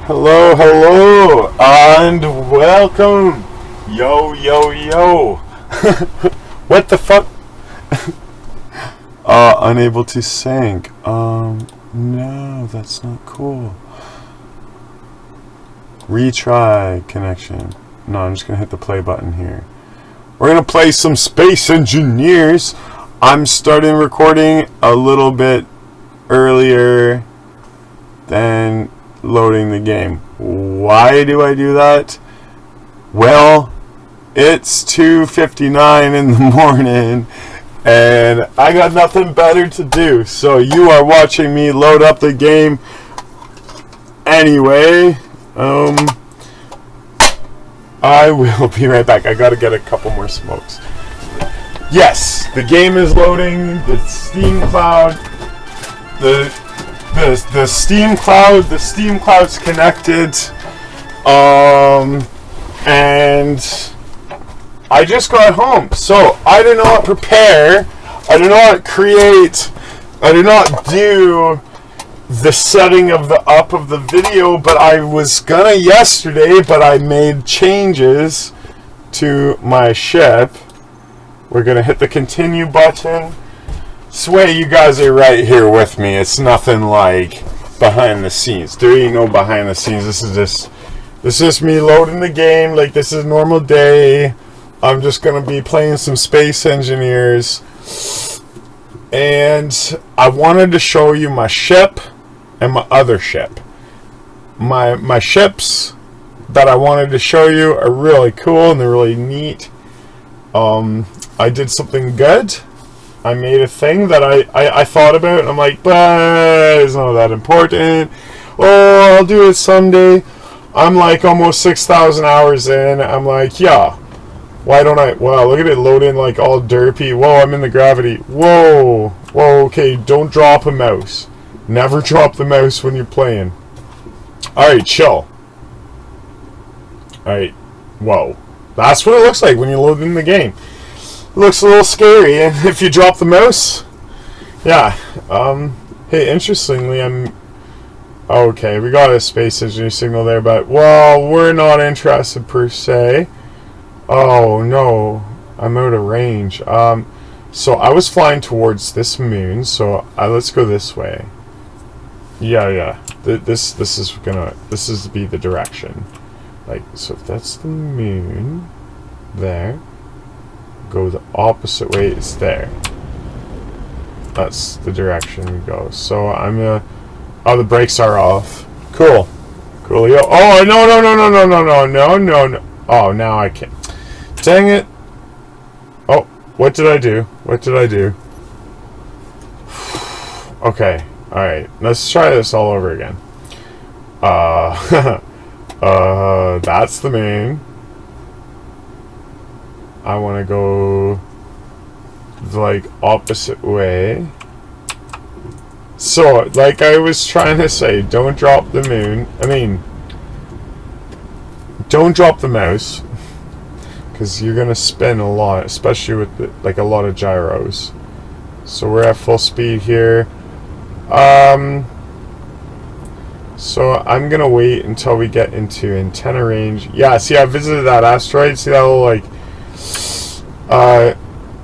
Hello, hello, and welcome. Yo, yo, yo. What the fuck? Unable to sync. No, that's not cool. Retry connection. No, I'm just gonna hit the play button here. We're gonna play some Space Engineers. I'm starting recording a little bit earlier than loading the game. Why do I do that? Well, it's 2:59 in the morning and I got nothing better to do, so you are watching me load up the game anyway. I will be right back. I gotta get a couple more smokes. Yes, the game is loading. The Steam Cloud, the Steam Cloud's connected, and I just got home, so I do not prepare, I do not create, I do not do the setting of the video, but I was gonna yesterday, but I made changes to my ship. We're gonna hit the continue button. Sway, you guys are right here with me. It's nothing like behind the scenes. There ain't no behind the scenes. This is just me loading the game like this is a normal day. I'm just gonna be playing some Space Engineers, and I wanted to show you my ship and my other ship. My ships that I wanted to show you are really cool and they're really neat. I did something good. I made a thing that I thought about, and I'm like, but it's not that important. Oh, I'll do it someday. I'm like almost 6,000 hours in. I'm like, yeah, why don't I? Wow, look at it loading like all derpy. Whoa, I'm in the gravity. Whoa, whoa, okay, don't drop a mouse. Never drop the mouse when you're playing. Alright, chill. Alright, whoa. That's what it looks like when you load in the game. It looks a little scary, and if you drop the mouse, yeah. Hey, interestingly, okay, we got a Space Engineer signal there, but, well, we're not interested per se. Oh, no, I'm out of range. So I was flying towards this moon, so let's go this way. Yeah. This is to be the direction. Like, so if that's the moon, there. Go the opposite way, it's there. That's the direction we go. So I'm gonna, oh, the brakes are off. Cool. Coolio. Oh, no. Oh, now I can't. Dang it. Oh, what did I do? Okay. Alright. Let's try this all over again. That's the main. I want to go like opposite way. So, like I was trying to say, don't drop the moon. Don't drop the mouse, because you're gonna spin a lot, especially with like a lot of gyros. So we're at full speed here. So I'm gonna wait until we get into antenna range. Yeah, see, I visited that asteroid. See that little like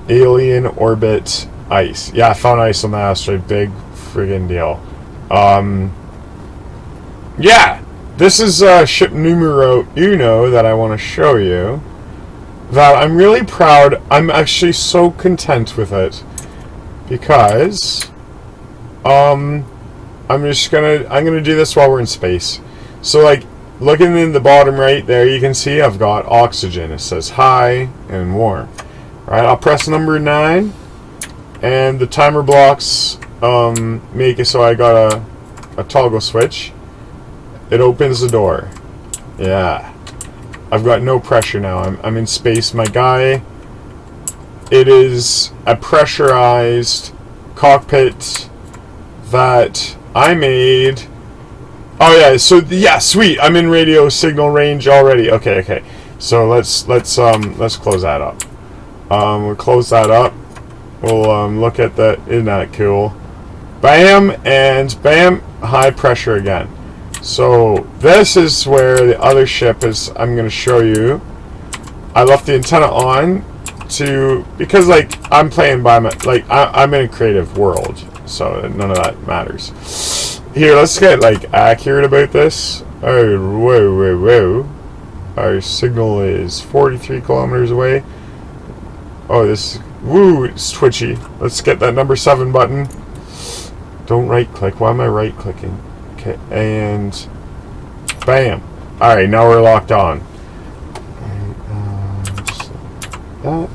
alien orbit ice. Yeah, I found ice on the asteroid. Big friggin' deal. Yeah, this is ship numero uno that I want to show you, that I'm really proud. I'm actually so content with it, because I'm gonna do this while we're in space. So, like, looking in the bottom right there, you can see I've got oxygen. It says high and warm. Right, I'll press number 9, and the timer blocks make it so I got a toggle switch. It opens the door. Yeah, I've got no pressure now. I'm in space, my guy. It is a pressurized cockpit that I made. Oh yeah, so yeah, sweet. I'm in radio signal range already. Okay. So let's close that up. We'll close that up. We'll look at that. Isn't that cool? Bam, and bam, high pressure again. So this is where the other ship is. I'm going to show you. I left the antenna on because like I'm playing by my I'm in a creative world, so none of that matters. Here, let's get like accurate about this. Oh, whoa. Our signal is 43 kilometers away. Oh, it's twitchy. Let's get that number 7 button. Don't right click. Why am I right clicking? Okay, and bam. Alright, now we're locked on. Just like that.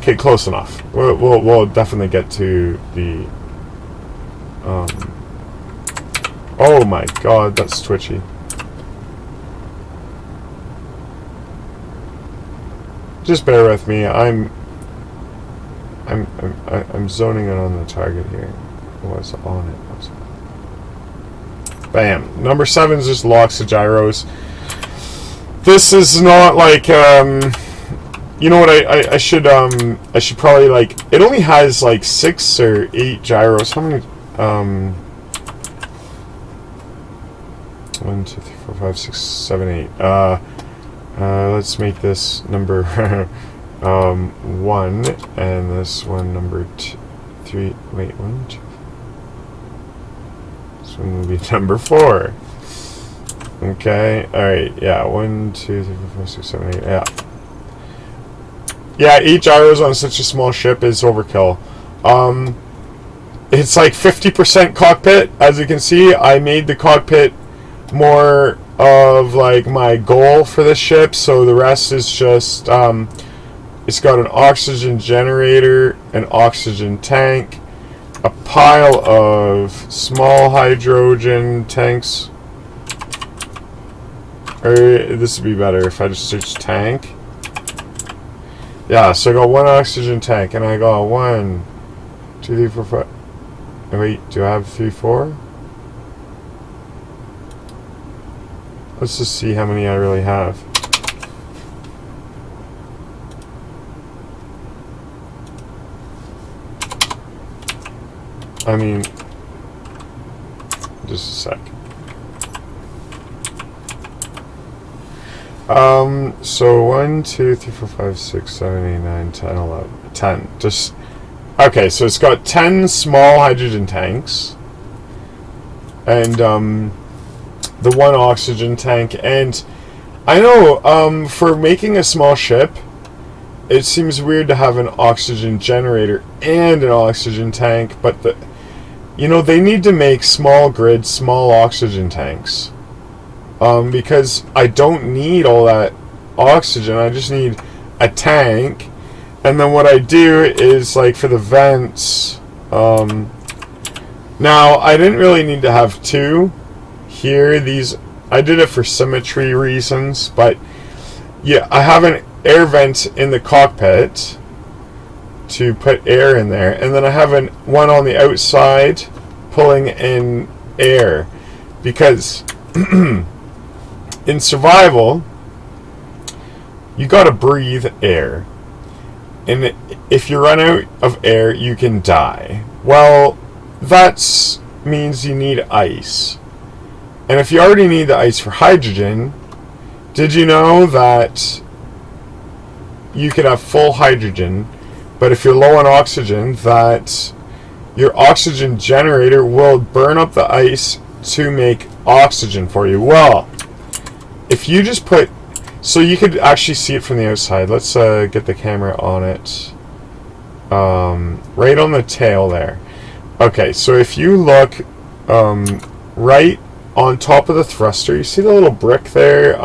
Okay, close enough. We'll definitely get to the oh my god, that's twitchy. Just bear with me. I'm zoning in on the target here. What's on it? Bam. Number 7 is just locks the gyros. This is not like you know what I should probably like. It only has like 6 or 8 gyros. How many? 1, 2, 3, 4, 5, 6, 7, 8. Let's make this number 1, and this one number 3. Wait, 1, 2. This one will be number 4. Okay, alright, yeah, 1, 2, 3, 4, 5, 6, 7, 8, yeah. Yeah, 8 gyros on such a small ship is overkill. It's like 50% cockpit. As you can see, I made the cockpit more of like my goal for this ship, so the rest is just it's got an oxygen generator, an oxygen tank, a pile of small hydrogen tanks. Or this would be better if I just search tank. Yeah, so I got 1 oxygen tank, and I got 1, 2, 3, 4, 5. Wait, do I have 3, 4? Let's just see how many I really have. I mean, just a sec. So 1, 2, 3, 4, 5, 6, 7, 8, 9, 10, 11, 10. Just okay. So it's got 10 small hydrogen tanks, and the 1 oxygen tank. And I know for making a small ship, it seems weird to have an oxygen generator and an oxygen tank, but they need to make small grid, small oxygen tanks. Because I don't need all that oxygen. I just need a tank, and then what I do is like for the vents. Now I didn't really need to have 2 here. I did it for symmetry reasons, but yeah, I have an air vent in the cockpit to put air in there, and then I have one on the outside pulling in air, because in survival, you gotta breathe air. And if you run out of air, you can die. Well, that means you need ice. And if you already need the ice for hydrogen, did you know that you could have full hydrogen, but if you're low on oxygen, that your oxygen generator will burn up the ice to make oxygen for you? Well, if you just so you could actually see it from the outside. Let's get the camera on it. Right on the tail there. Okay, so if you look right on top of the thruster, you see the little brick there?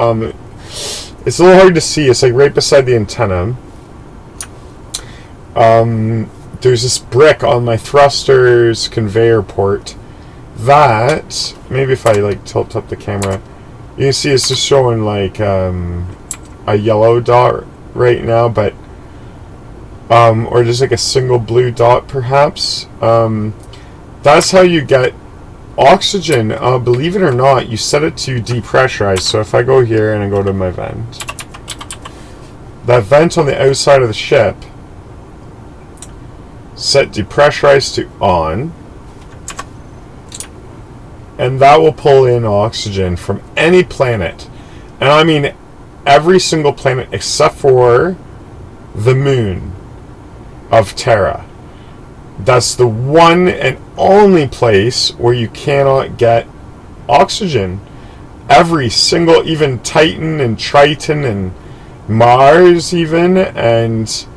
It's a little hard to see. It's like right beside the antenna. There's this brick on my thruster's conveyor port. That, maybe if I like tilt up the camera, you can see it's just showing like a yellow dot right now, but or just like a single blue dot perhaps. That's how you get oxygen. Believe it or not, you set it to depressurize. So if I go here and I go to my vent, that vent on the outside of the ship, set depressurize to on. and that will pull in oxygen from any planet. And I mean every single planet except for the moon of Terra. That's the one and only place where you cannot get oxygen. Every single, even Titan and Triton and Mars even, and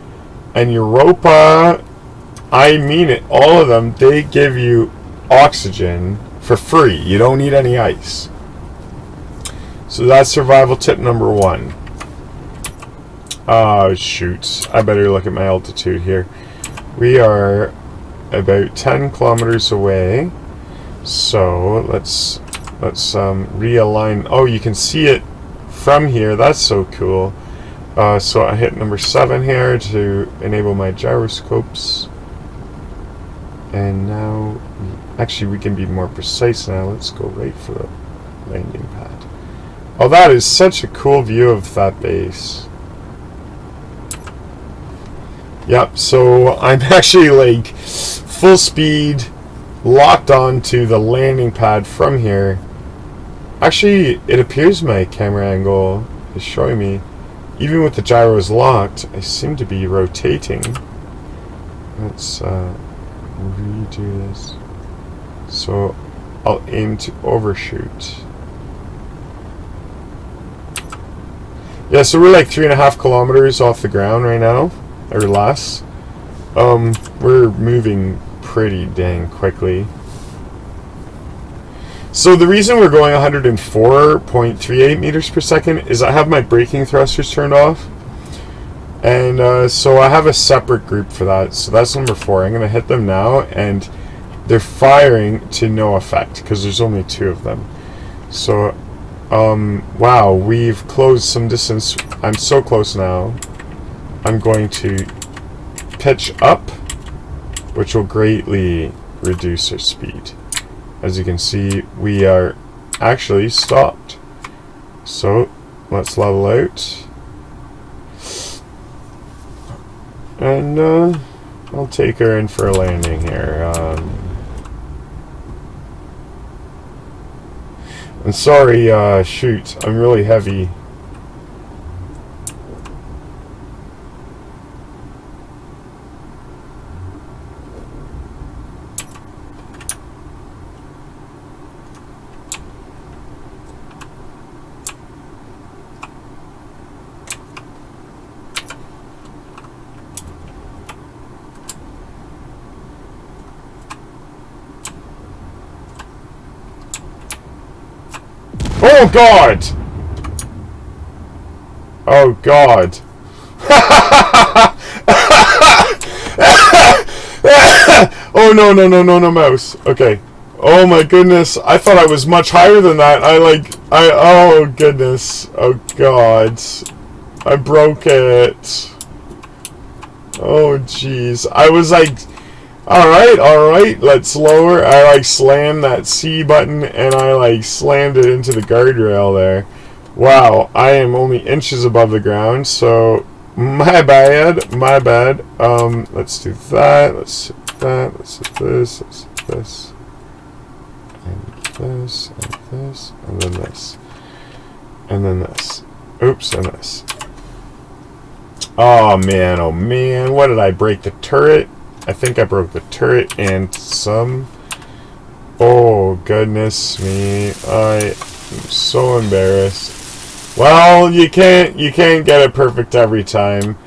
Europa, I mean it, all of them, they give you oxygen for free. You don't need any ice. So that's survival tip number 1. Oh, shoot. I better look at my altitude here. We are about 10 kilometers away. So let's realign. Oh, you can see it from here. That's so cool. So I hit number 7 here to enable my gyroscopes. And now, actually we can be more precise now. Let's go right for the landing pad. Oh, that is such a cool view of that base. Yep, so I'm actually like full speed locked onto the landing pad from here. Actually, it appears my camera angle is showing me, even with the gyros locked, I seem to be rotating. Let's redo this. So I'll aim to overshoot. Yeah, so we're like 3.5 kilometers off the ground right now, or less. We're moving pretty dang quickly. So the reason we're going 104.38 meters per second is I have my braking thrusters turned off. And so I have a separate group for that. So that's number 4. I'm going to hit them now, and they're firing to no effect because there's only 2 of them. So, wow, we've closed some distance. I'm so close now. I'm going to pitch up, which will greatly reduce our speed. As you can see, we are actually stopped. So let's level out. And I'll take her in for a landing here. I'm sorry, shoot, I'm really heavy. Oh God! Oh God! Oh no, mouse. Okay. Oh my goodness! I thought I was much higher than that. Oh goodness! Oh God! I broke it. Oh jeez! I was like, all right, let's lower. I like slammed that C button and I like slammed it into the guardrail there. Wow, I am only inches above the ground, so my bad. Let's do that. Let's do that. Let's do this. Let's do this. And this, and this, and then this. And then this. Oops, and this. Oh man, what did I break? The turret? I think I broke the turret and some. Oh goodness me! I am so embarrassed. Well, you can't get it perfect every time.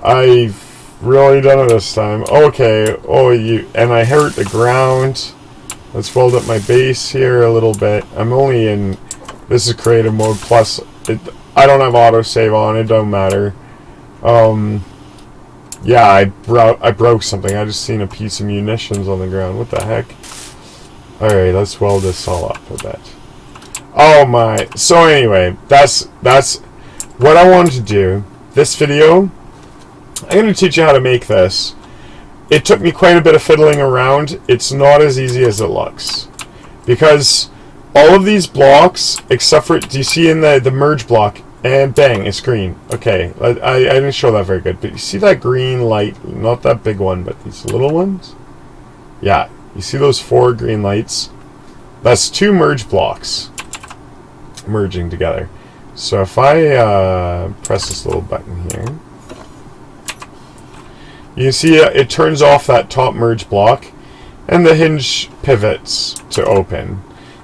I've really done it this time. Okay. And I hurt the ground. Let's weld up my base here a little bit. I'm only in. This is creative mode. Plus, I don't have autosave on. It don't matter. Yeah, I broke something. I just seen a piece of munitions on the ground. What the heck? Alright, let's weld this all up a bit. Oh my. So anyway, that's what I wanted to do. This video, I'm going to teach you how to make this. It took me quite a bit of fiddling around. It's not as easy as it looks. Because all of these blocks, except for, do you see in the merge block? And bang, it's green. Okay, I didn't show that very good, but you see that green light? Not that big one, but these little ones? Yeah, you see those 4 green lights? That's two merge blocks merging together. So if I press this little button here, you can see it turns off that top merge block, and the hinge pivots to open.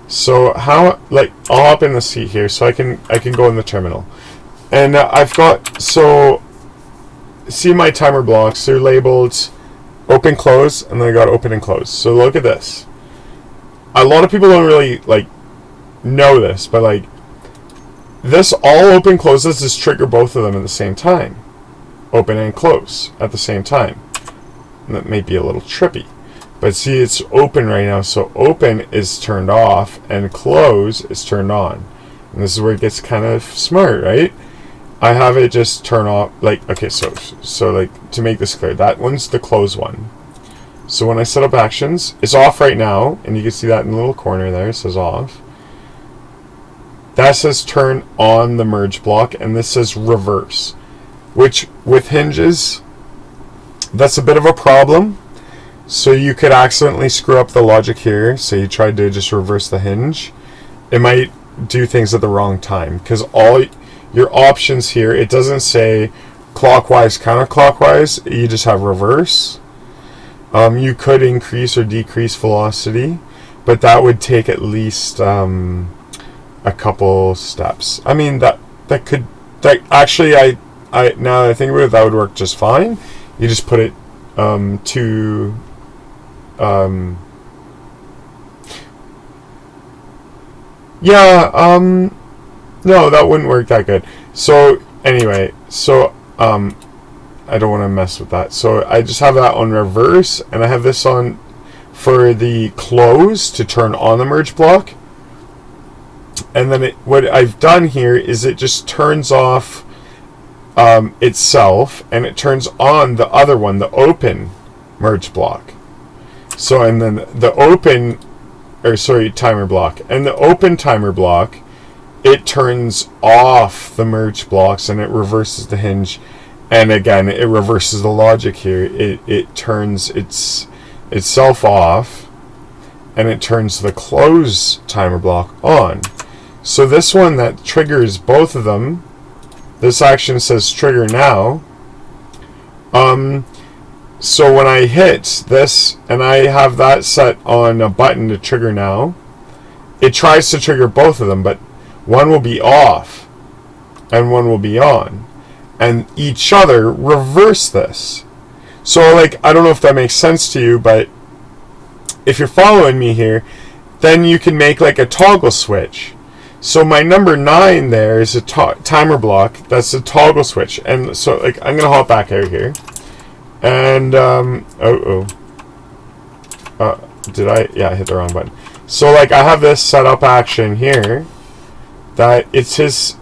So how, like, I'll hop in the seat here so I can go in the terminal, and I've got, so see my timer blocks, they're labeled open, close, and then I got open and close. So look at this. A lot of people don't really like know this, but like this all open closes is trigger both of them at the same time. Open and close at the same time. And that may be a little trippy. But see, it's open right now, so open is turned off and close is turned on. And this is where it gets kind of smart, right? I have it just turn off, like, okay, so like, to make this clear, that one's the close one. So when I set up actions, it's off right now, and you can see that in the little corner there, it says off. That says turn on the merge block, and this says reverse, which with hinges, that's a bit of a problem. So you could accidentally screw up the logic here. So you tried to just reverse the hinge. It might do things at the wrong time, because all your options here, it doesn't say clockwise, counterclockwise. You just have reverse. You could increase or decrease velocity, but that would take at least a couple steps. I mean, that actually, I now that I think about it, that would work just fine. You just put it to no, that wouldn't work that good. So anyway, so I don't want to mess with that. So I just have that on reverse, and I have this on for the close to turn on the merge block. And then what I've done here is it just turns off itself, and it turns on the other one, the open merge block. So, and then the open, or sorry, timer block. And the open timer block, it turns off the merge blocks, and it reverses the hinge. And again, it reverses the logic here. It turns itself off, and it turns the close timer block on. So this one that triggers both of them, this action says trigger now. So when I hit this, and I have that set on a button to trigger now, it tries to trigger both of them, but one will be off, and one will be on. And each other reverse this. So, like, I don't know if that makes sense to you, but if you're following me here, then you can make like a toggle switch. So my number 9 there is a timer block. That's a toggle switch. And so, like, I'm gonna hop back out here. And did I? Yeah, I hit the wrong button. So, like, I have this setup action here that it's his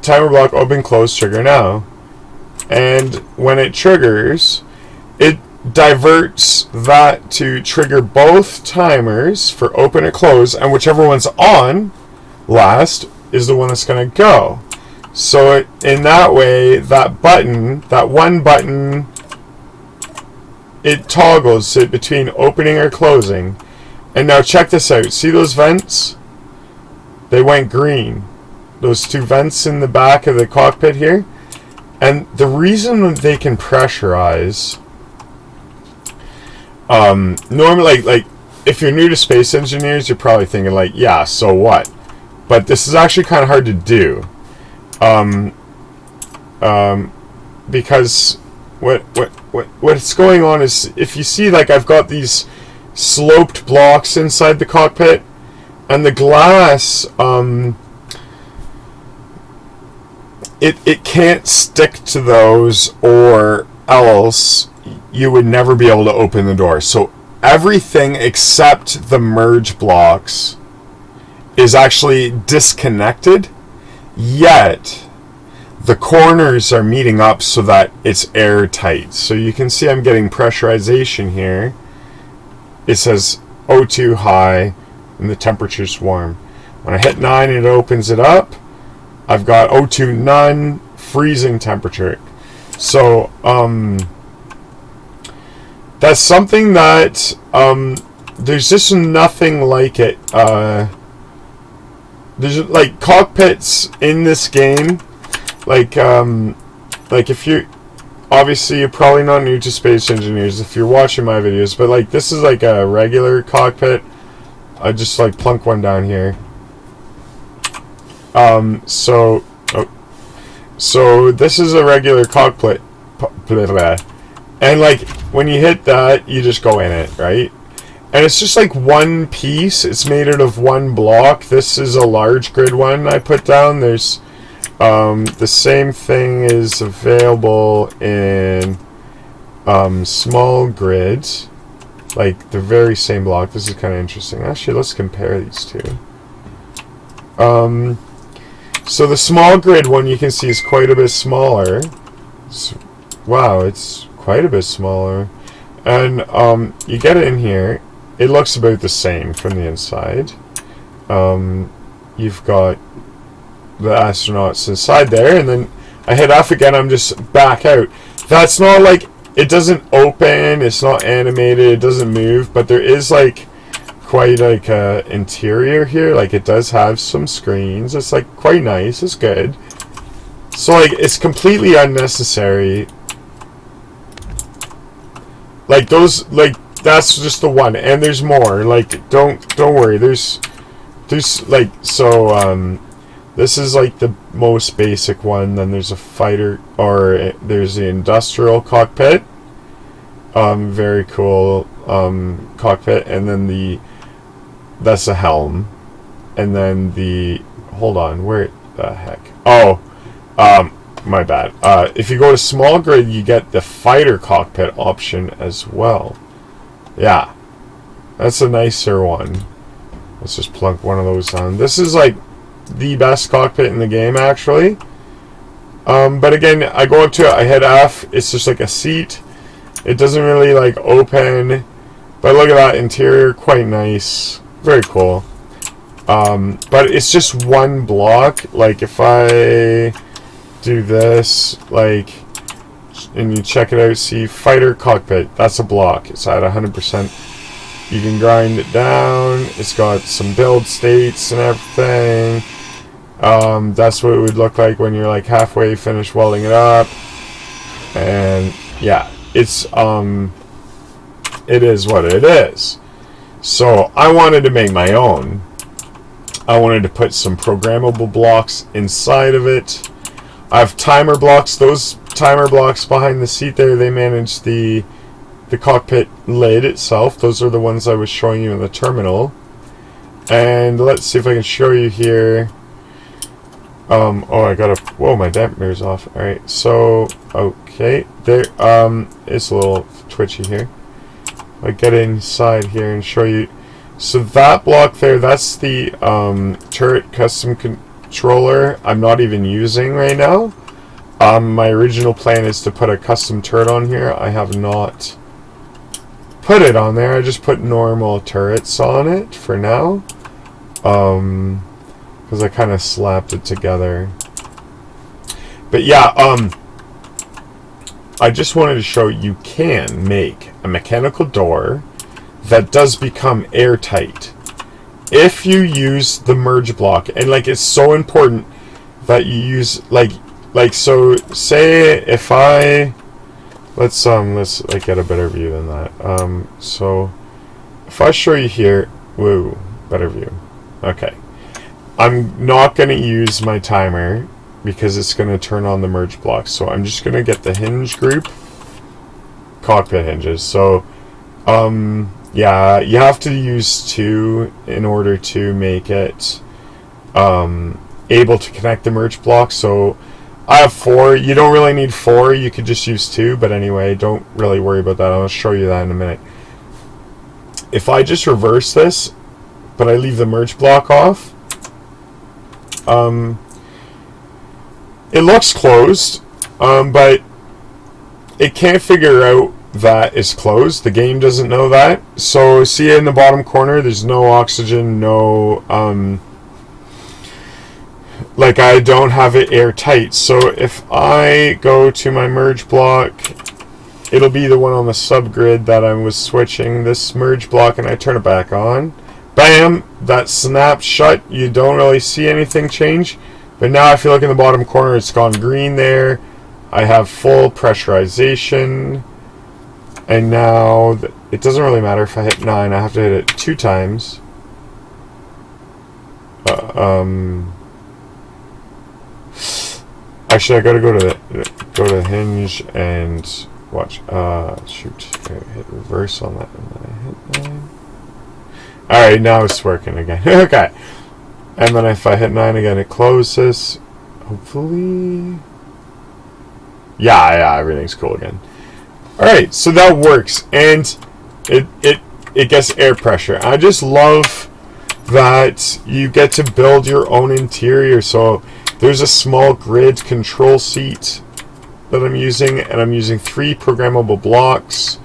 timer block open, close, trigger now. And when it triggers, it diverts that to trigger both timers for open or close, and whichever one's on last is the one that's going to go. So in that way, that button, that one button, it toggles it between opening or closing. And now check this out. See those vents? They went green. Those two vents in the back of the cockpit here. And the reason they can pressurize, normally, like if you're new to space engineers, you're probably thinking like, yeah, so what? But this is actually kind of hard to do, because what's going on is, if you see, like, I've got these sloped blocks inside the cockpit, and the glass, it can't stick to those, or else you would never be able to open the door. So everything except the merge blocks is actually disconnected, yet the corners are meeting up so that it's airtight. So you can see I'm getting pressurization here. It says O2 high and the temperature's warm. When I hit 9, it opens it up. I've got O2 none, freezing temperature. So that's something that there's just nothing like it. There's like cockpits in this game, like if you're obviously you're probably not new to Space Engineers if you're watching my videos, but like this is like a regular cockpit. I just like plunk one down here. So this is a regular cockpit, and like when you hit that, you just go in it, right? And it's just like one piece. It's made out of one block. This is a large grid one I put down. There's the same thing is available in small grids, like the very same block. This is kind of interesting. Actually, let's compare these two. So the small grid one you can see is quite a bit smaller. Wow, it's quite a bit smaller. And you get in here, it looks about the same from the inside. You've got the astronauts inside there, and then I hit F again, I'm just back out. That's not like, it doesn't open, it's not animated, it doesn't move, but there is like quite like a interior here. Like it does have some screens. It's like quite nice. It's good. So like it's completely unnecessary. Like those, like that's just the one, and there's more. Like don't worry. There's like so this is like the most basic one. Then there's a fighter, or there's the industrial cockpit. Very cool cockpit, and then that's a helm, and then hold on, where the heck? Oh, my bad. If you go to small grid, you get the fighter cockpit option as well. Yeah, that's a nicer one. Let's just plug one of those on. This is like the best cockpit in the game, actually. But again, I go up to it, I hit F, it's just like a seat. It doesn't really like open, but look at that interior, quite nice, very cool. But it's just one block. Like if I do this, like, and you check it out, see fighter cockpit, that's a block. It's at 100%. You can grind it down. It's got some build states and everything. That's what it would look like when you're like halfway finished welding it up. And yeah, it's it is what it is. So I wanted to make my own. I wanted to put some programmable blocks inside of it. I have timer blocks. Those timer blocks behind the seat there, they manage the cockpit lid itself. Those are the ones I was showing you in the terminal. And let's see if I can show you here. Oh, I gotta, whoa, my dampener's off. Alright, so, okay, there, it's a little twitchy here. I get inside here and show you. So that block there, that's the turret custom controller I'm not even using right now. My original plan is to put a custom turret on here. I have not put it on there. I just put normal turrets on it for now. Because I kind of slapped it together. But yeah, I just wanted to show you can make a mechanical door that does become airtight if you use the merge block. And like, it's so important that you use like so say if I let's like get a better view than that. So if I show you here, whoa, better view. Okay, I'm not going to use my timer because it's going to turn on the merge block. So I'm just going to get the hinge group, cockpit hinges. So yeah, you have to use 2 in order to make it able to connect the merge block. So I have 4. You don't really need 4. You could just use 2. But anyway, don't really worry about that. I'll show you that in a minute. If I just reverse this, but I leave the merge block off, it looks closed, but it can't figure out that it's closed. The game doesn't know that. So see in the bottom corner, there's no oxygen, no like I don't have it airtight. So if I go to my merge block it'll be the one on the subgrid that I was switching this merge block, and I turn it back on. Bam! That snaps shut. You don't really see anything change. But now if you look in the bottom corner, it's gone green there. I have full pressurization. And now, it doesn't really matter if I hit 9. I have to hit it 2 times. Actually, I gotta go to hinge and watch. Shoot. Hit reverse on that, and then I hit 9. Alright, now it's working again. Okay. And then if I hit 9 again, it closes. Hopefully. Yeah, everything's cool again. Alright, so that works. And it gets air pressure. I just love that you get to build your own interior. So there's a small grid control seat that I'm using, and I'm using 3 programmable blocks.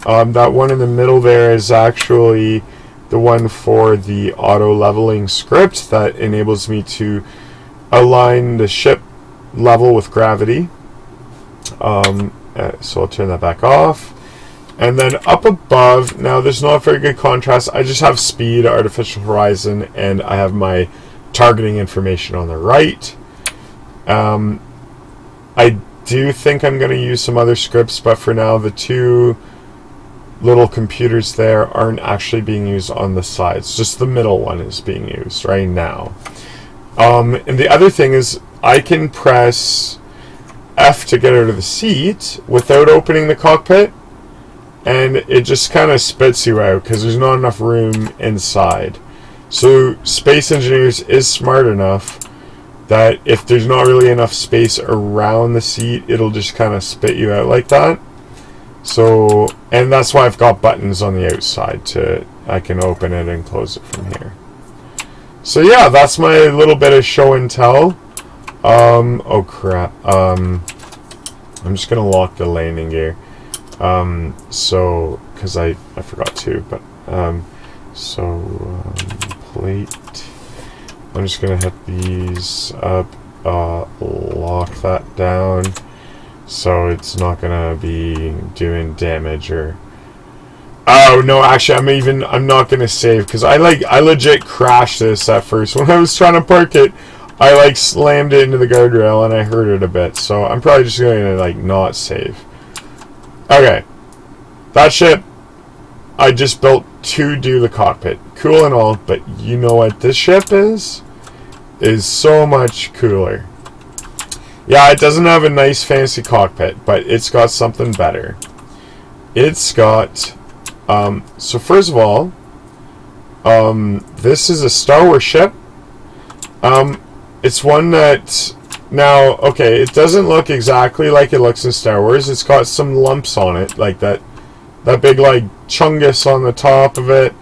That one in the middle there is actually the one for the auto leveling script that enables me to align the ship level with gravity. So I'll turn that back off. And then up above, now there's not very good contrast. I just have speed, artificial horizon, and I have my targeting information on the right. I do think I'm going to use some other scripts, but for now the 2 little computers there aren't actually being used on the sides. Just the middle one is being used right now. And the other thing is I can press F to get out of the seat without opening the cockpit, and it just kind of spits you out because there's not enough room inside. So Space Engineers is smart enough that if there's not really enough space around the seat, it'll just kind of spit you out like that. So, and that's why I've got buttons on the outside I can open it and close it from here. So yeah, that's my little bit of show and tell. Oh crap. I'm just gonna lock the landing gear. So, cause I forgot to, but, plate. I'm just gonna hit these up, lock that down, so it's not gonna be doing damage or. Oh no! Actually, I'm not gonna save because I legit crashed this at first when I was trying to park it. I slammed it into the guardrail and I hurt it a bit, so I'm probably just gonna not save. Okay, that ship I just built to do the cockpit. Cool and all, but you know what this ship is so much cooler. Yeah, it doesn't have a nice fancy cockpit, but it's got something better. It's got, so first of all, this is a Star Wars ship. It's one that, now, okay, it doesn't look exactly like it looks in Star Wars. It's got some lumps on it, like that big, chungus on the top of it.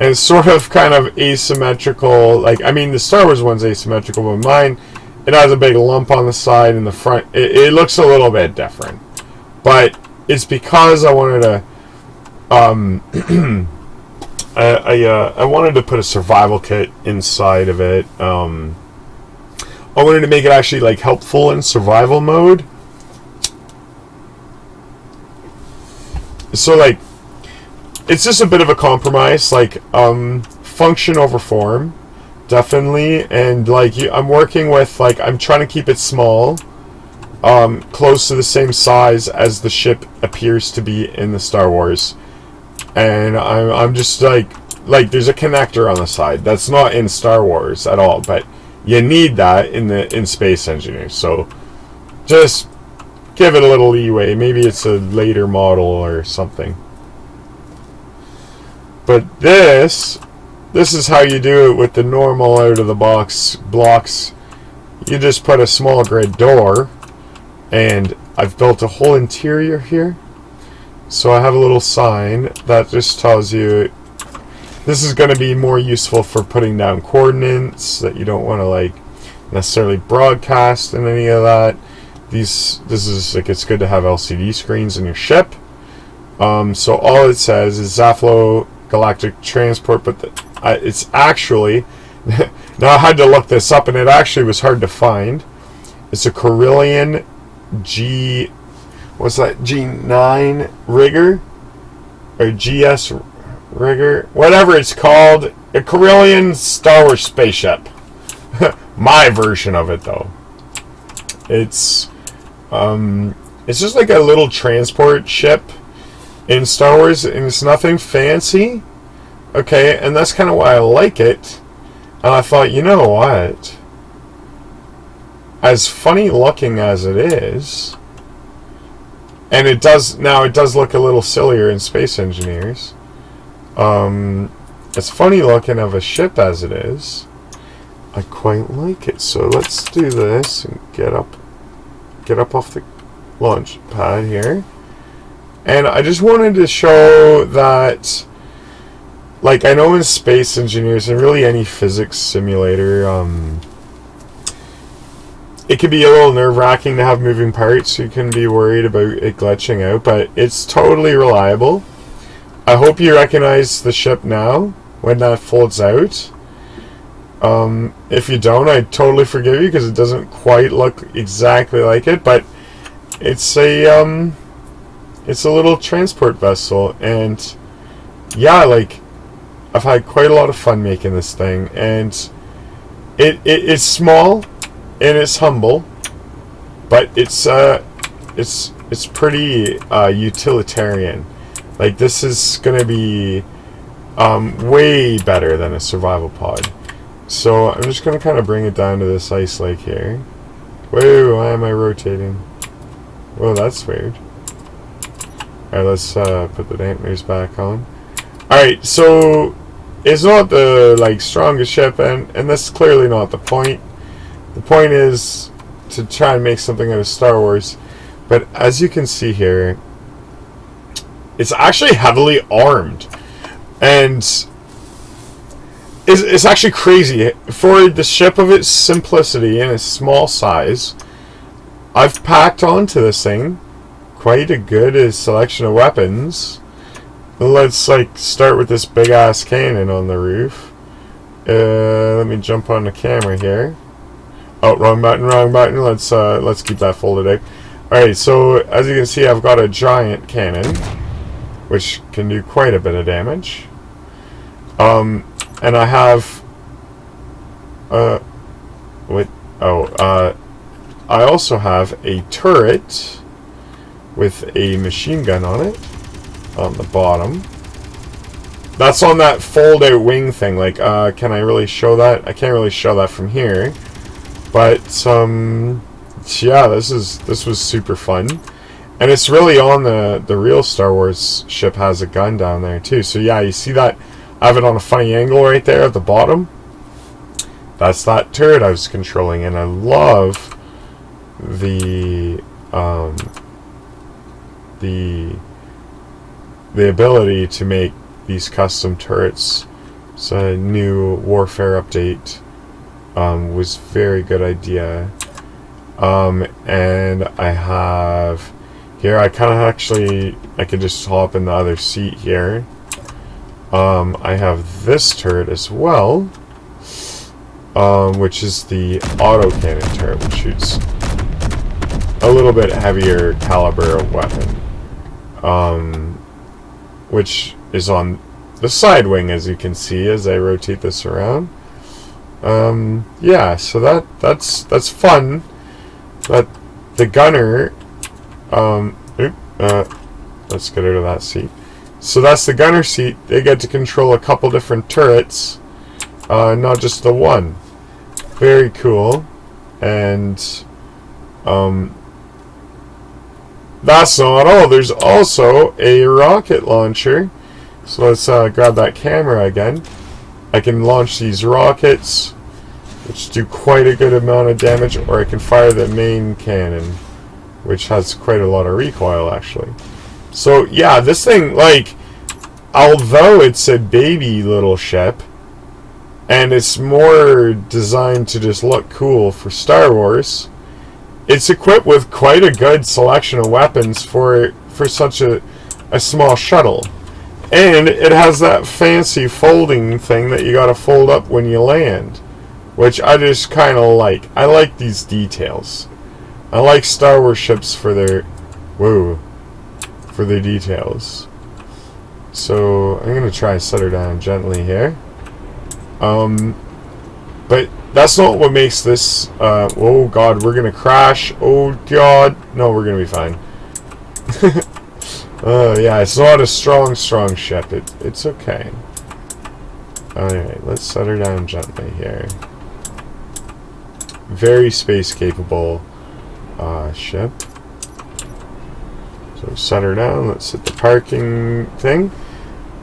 And it's sort of kind of asymmetrical. The Star Wars one's asymmetrical, but mine, it has a big lump on the side and the front. It looks a little bit different. But it's because I wanted to, I wanted to put a survival kit inside of it. I wanted to make it actually, helpful in survival mode. So, it's just a bit of a compromise, function over form, definitely, and, I'm working with, I'm trying to keep it small, close to the same size as the ship appears to be in the Star Wars, and I'm just, there's a connector on the side, that's not in Star Wars at all, but you need that in Space Engineers, so just give it a little leeway, maybe it's a later model or something. But this is how you do it with the normal out-of-the-box blocks. You just put a small grid door, and I've built a whole interior here. So I have a little sign that just tells you this is going to be more useful for putting down coordinates that you don't want to necessarily broadcast and any of that. This is it's good to have LCD screens in your ship. So all it says is Zaflo Galactic Transport, but it's actually now I had to look this up and it actually was hard to find. It's a Carillion G what's that, G9 rigger? Or GS rigger? Whatever it's called. A Corellian Star Wars spaceship. My version of it, though. It's just like a little transport ship in Star Wars, and it's nothing fancy. Okay, and that's kind of why I like it. And I thought, you know what? As funny looking as it is, and it does look a little sillier in Space Engineers. As funny looking of a ship as it is, I quite like it. So let's do this and get up off the launch pad here. And I just wanted to show that, like, I know in Space Engineers and really any physics simulator, it can be a little nerve-wracking to have moving parts, so you can be worried about it glitching out, but it's totally reliable. I hope you recognize the ship now when that folds out. If you don't, I totally forgive you because it doesn't quite look exactly like it, but it's a little transport vessel, and yeah, like, I've had quite a lot of fun making this thing, and it's small and it's humble, but it's pretty utilitarian. Like, this is gonna be way better than a survival pod. So I'm just gonna kind of bring it down to this ice lake here. Whoa, why am I rotating? Well, that's weird. Alright, let's put the dampeners back on. Alright, so it's not the, like, strongest ship, and that's clearly not the point. The point is to try and make something out of Star Wars. But as you can see here, it's actually heavily armed. And it's actually crazy. For the ship of its simplicity and its small size, I've packed onto this thing quite a good selection of weapons. Let's, like, start with this big ass cannon on the roof. Let me jump on the camera here. Oh, wrong button. Let's keep that folded out. Alright, so as you can see, I've got a giant cannon, which can do quite a bit of damage. And I have I also have a turret with a machine gun on it on the bottom. That's on that fold out wing thing. Like, can I really show that? I can't really show that from here. But yeah, this was super fun. And it's really on the real Star Wars ship has a gun down there too. So yeah, you see that I have it on a funny angle right there at the bottom. That's that turret I was controlling, and I love the ability to make these custom turrets. So a new warfare update was very good idea. And I have here, I kind of actually, I could just hop in the other seat here. I have this turret as well, which is the autocannon turret, which shoots a little bit heavier caliber weapon, which is on the side wing, as you can see as I rotate this around. Yeah, so that's fun. But the gunner, let's get out of that seat. So that's the gunner seat. They get to control a couple different turrets, not just the one. Very cool. And that's not all. There's also a rocket launcher. So let's grab that camera again. I can launch these rockets, which do quite a good amount of damage, or I can fire the main cannon, which has quite a lot of recoil, actually. So yeah, this thing, like, although it's a baby little ship, and it's more designed to just look cool for Star Wars, it's equipped with quite a good selection of weapons for such a small shuttle. And it has that fancy folding thing that you gotta fold up when you land, which I just kind of like. I like these details. I like Star Wars ships for their Whoa. For the details. So I'm gonna try and set her down gently here. But that's not what makes this. Oh God, we're gonna crash. Oh God, no, we're gonna be fine. Yeah, it's not a strong ship. It's okay. Alright, let's set her down gently here. Very space capable ship. So set her down. Let's hit the parking thing.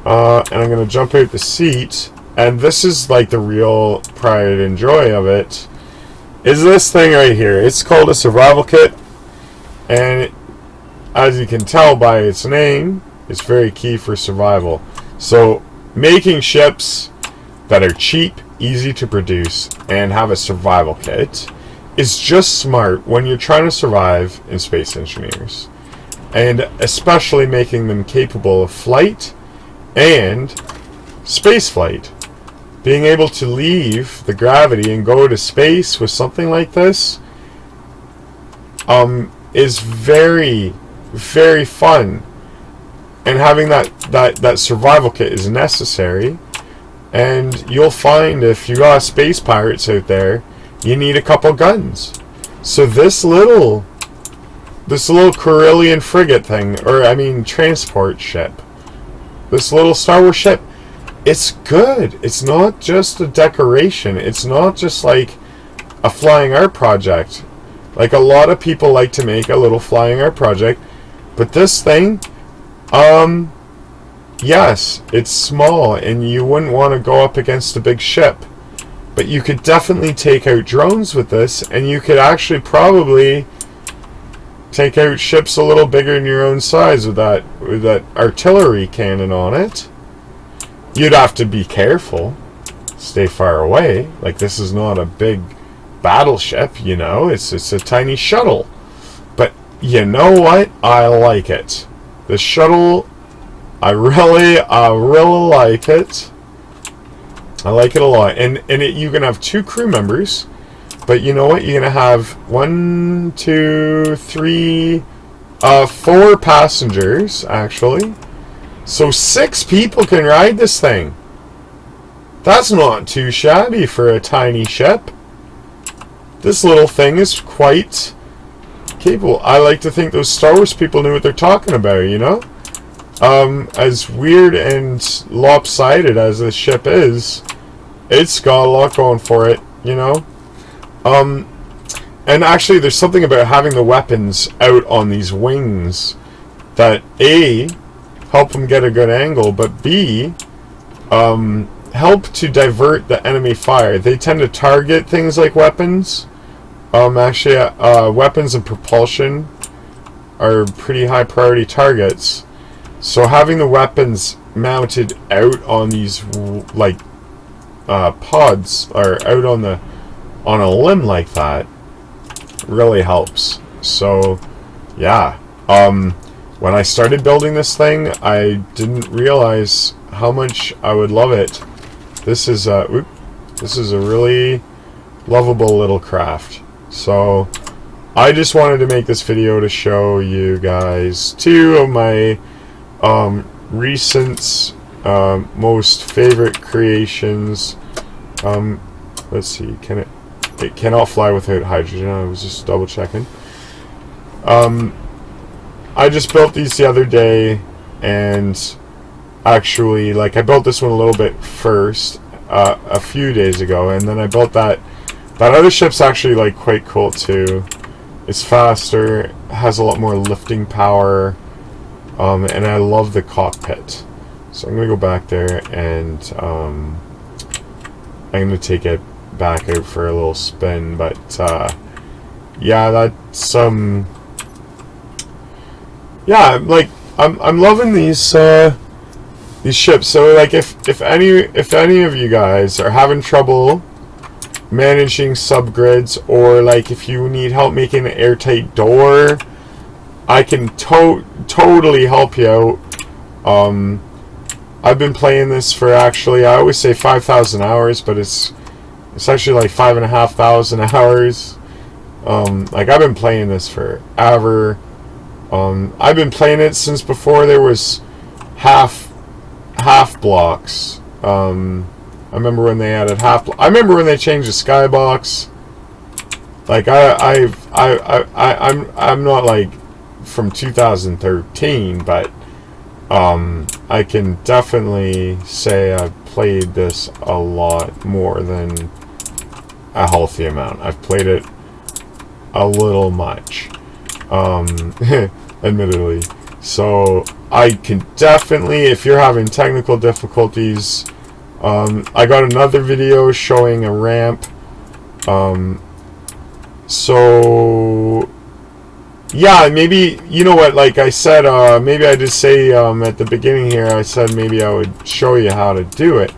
And I'm going to jump out the seat. And this is like the real pride and joy of it. Is this thing right here. It's called a survival kit. And as you can tell by its name, it's very key for survival. So making ships that are cheap, easy to produce, and have a survival kit is just smart when you're trying to survive in Space Engineers. And especially making them capable of flight and space flight. Being able to leave the gravity and go to space with something like this is very, very fun. And having that survival kit is necessary. And you'll find if you got space pirates out there, you need a couple guns. So this little Carillion frigate thing, or I mean transport ship, this little Star Wars ship, it's good. It's not just a decoration. It's not just like a flying art project. Like a lot of people like to make a little flying art project, but this thing, yes, it's small and you wouldn't want to go up against a big ship. But you could definitely take out drones with this, and you could actually probably take out ships a little bigger than your own size with that artillery cannon on it. You'd have to be careful. Stay far away. Like, this is not a big battleship, you know. It's a tiny shuttle. But you know what? I like it. The shuttle, I really like it. I like it a lot. And you can have 2 crew members. But you know what? You're going to have 1, 2, 3, 4 passengers, actually. So 6 people can ride this thing. That's not too shabby for a tiny ship. This little thing is quite capable. I like to think those Star Wars people knew what they're talking about, you know? As weird and lopsided as this ship is, it's got a lot going for it, you know? And actually there's something about having the weapons out on these wings that A, help them get a good angle, but B, help to divert the enemy fire. They tend to target things like weapons. Actually, weapons and propulsion are pretty high priority targets. So having the weapons mounted out on these like pods, or out on a limb like that, really helps. So yeah, when I started building this thing, I didn't realize how much I would love it. This is a really lovable little craft. So I just wanted to make this video to show you guys 2 of my recent most favorite creations. Let's see, it cannot fly without hydrogen. I was just double checking. I just built these the other day, and actually, like, I built this one a little bit first, a few days ago, and then I built that other ship's actually like quite cool too. It's faster, has a lot more lifting power, and I love the cockpit. So I'm gonna go back there, and I'm gonna take it back out for a little spin. But yeah, that's yeah, like I'm loving these ships. So like if any of you guys are having trouble managing subgrids, or like if you need help making an airtight door, I can totally help you out. I've been playing this for, actually, I always say 5,000 hours, but it's actually like 5,500 hours. Like, I've been playing this forever. I've been playing it since before there was half blocks. I remember when they added I remember when they changed the skybox. Like I'm not like from 2013, but I can definitely say I've played this a lot more than a healthy amount. I've played it a little much, admittedly. So I can definitely, if you're having technical difficulties, I got another video showing a ramp. So yeah, maybe, you know what, like I said, maybe I just say at the beginning here, I said maybe I would show you how to do it.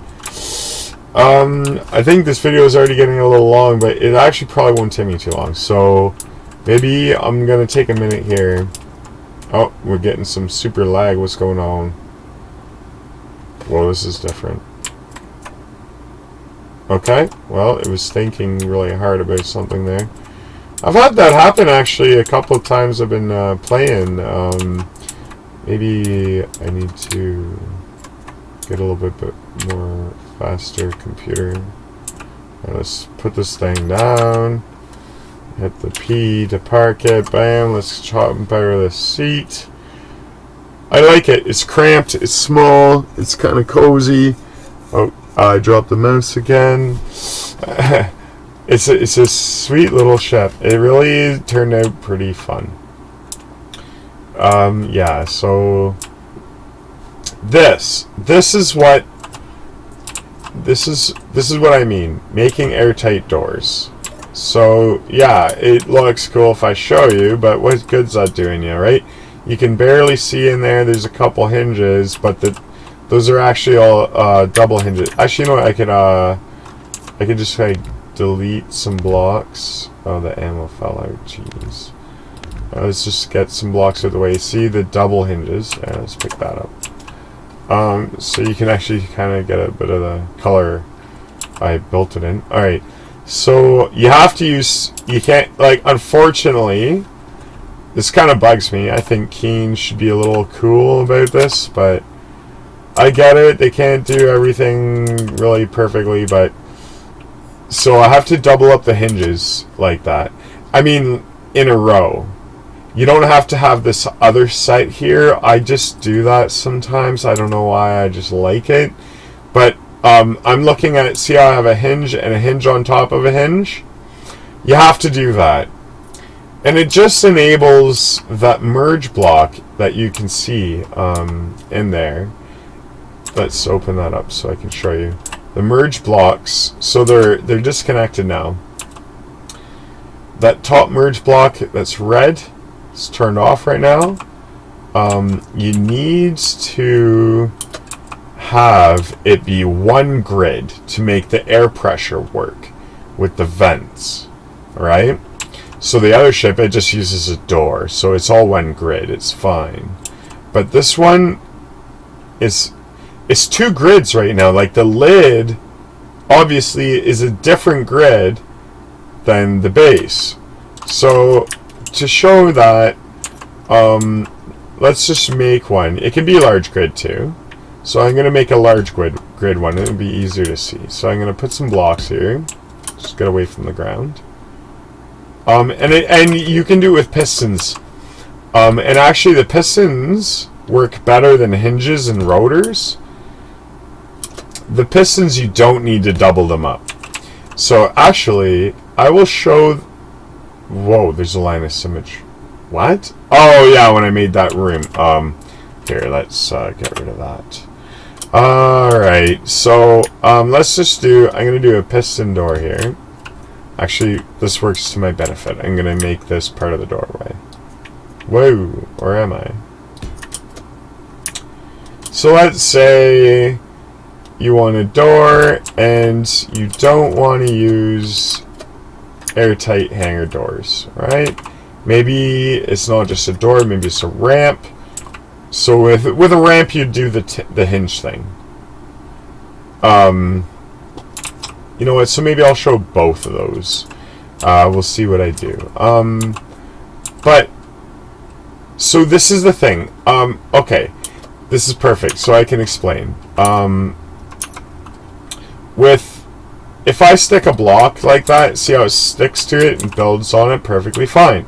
I think this video is already getting a little long, but it actually probably won't take me too long. So maybe I'm going to take a minute here. Oh, we're getting some super lag. What's going on? Whoa, this is different. Okay, well, it was thinking really hard about something there. I've had that happen actually a couple of times I've been playing. Maybe I need to get a little bit more faster computer. Right, let's put this thing down. Hit the P to park it. Bam, let's jump out of the seat. I like it. It's cramped, it's small, it's kind of cozy. Oh, I dropped the mouse again. It's a sweet little ship. It really turned out pretty fun. Yeah, so this is what I mean, making airtight doors. So yeah, it looks cool if I show you, but what good's that doing you, right? You can barely see in there. There's a couple hinges, but those are actually all double hinges. Actually, you know what? I could just like delete some blocks. Oh, the ammo fell out. Jeez. Let's just get some blocks out of the way. See the double hinges? Yeah, let's pick that up. So you can actually kind of get a bit of the color I built it in. All right. So you have to use. You can't, like, unfortunately, this kind of bugs me. I think Keen should be a little cool about this, but I get it. They can't do everything really perfectly, but so I have to double up the hinges like that. I mean, in a row. You don't have to have this other set here. I just do that sometimes. I don't know why. I just like it. But I'm looking at it. See how I have a hinge and a hinge on top of a hinge? You have to do that. And it just enables that merge block that you can see in there. Let's open that up so I can show you. The merge blocks, so they're disconnected now. That top merge block that's red, it's turned off right now. You need to have it be one grid to make the air pressure work with the vents, right? So the other ship, it just uses a door, so it's all one grid, it's fine. But this one is, it's two grids right now. Like the lid obviously is a different grid than the base. So to show that, let's just make one. It can be a large grid too. So I'm going to make a large grid one. It'll be easier to see. So I'm going to put some blocks here. Just get away from the ground. And you can do it with pistons. And actually the pistons work better than hinges and rotors. The pistons, you don't need to double them up. So actually, I will show... Whoa, there's a line of symmetry. What? Oh yeah, when I made that room. Here, let's get rid of that. Alright, so let's just do... I'm going to do a piston door here. Actually, this works to my benefit. I'm going to make this part of the doorway. Whoa, where am I? So let's say you want a door and you don't want to use airtight hanger doors, right? Maybe it's not just a door, maybe it's a ramp. So with a ramp, you do the hinge thing. You know what? So maybe I'll show both of those. We'll see what I do. But So this is the thing. Okay, this is perfect. So I can explain. If I stick a block like that, see how it sticks to it and builds on it perfectly fine.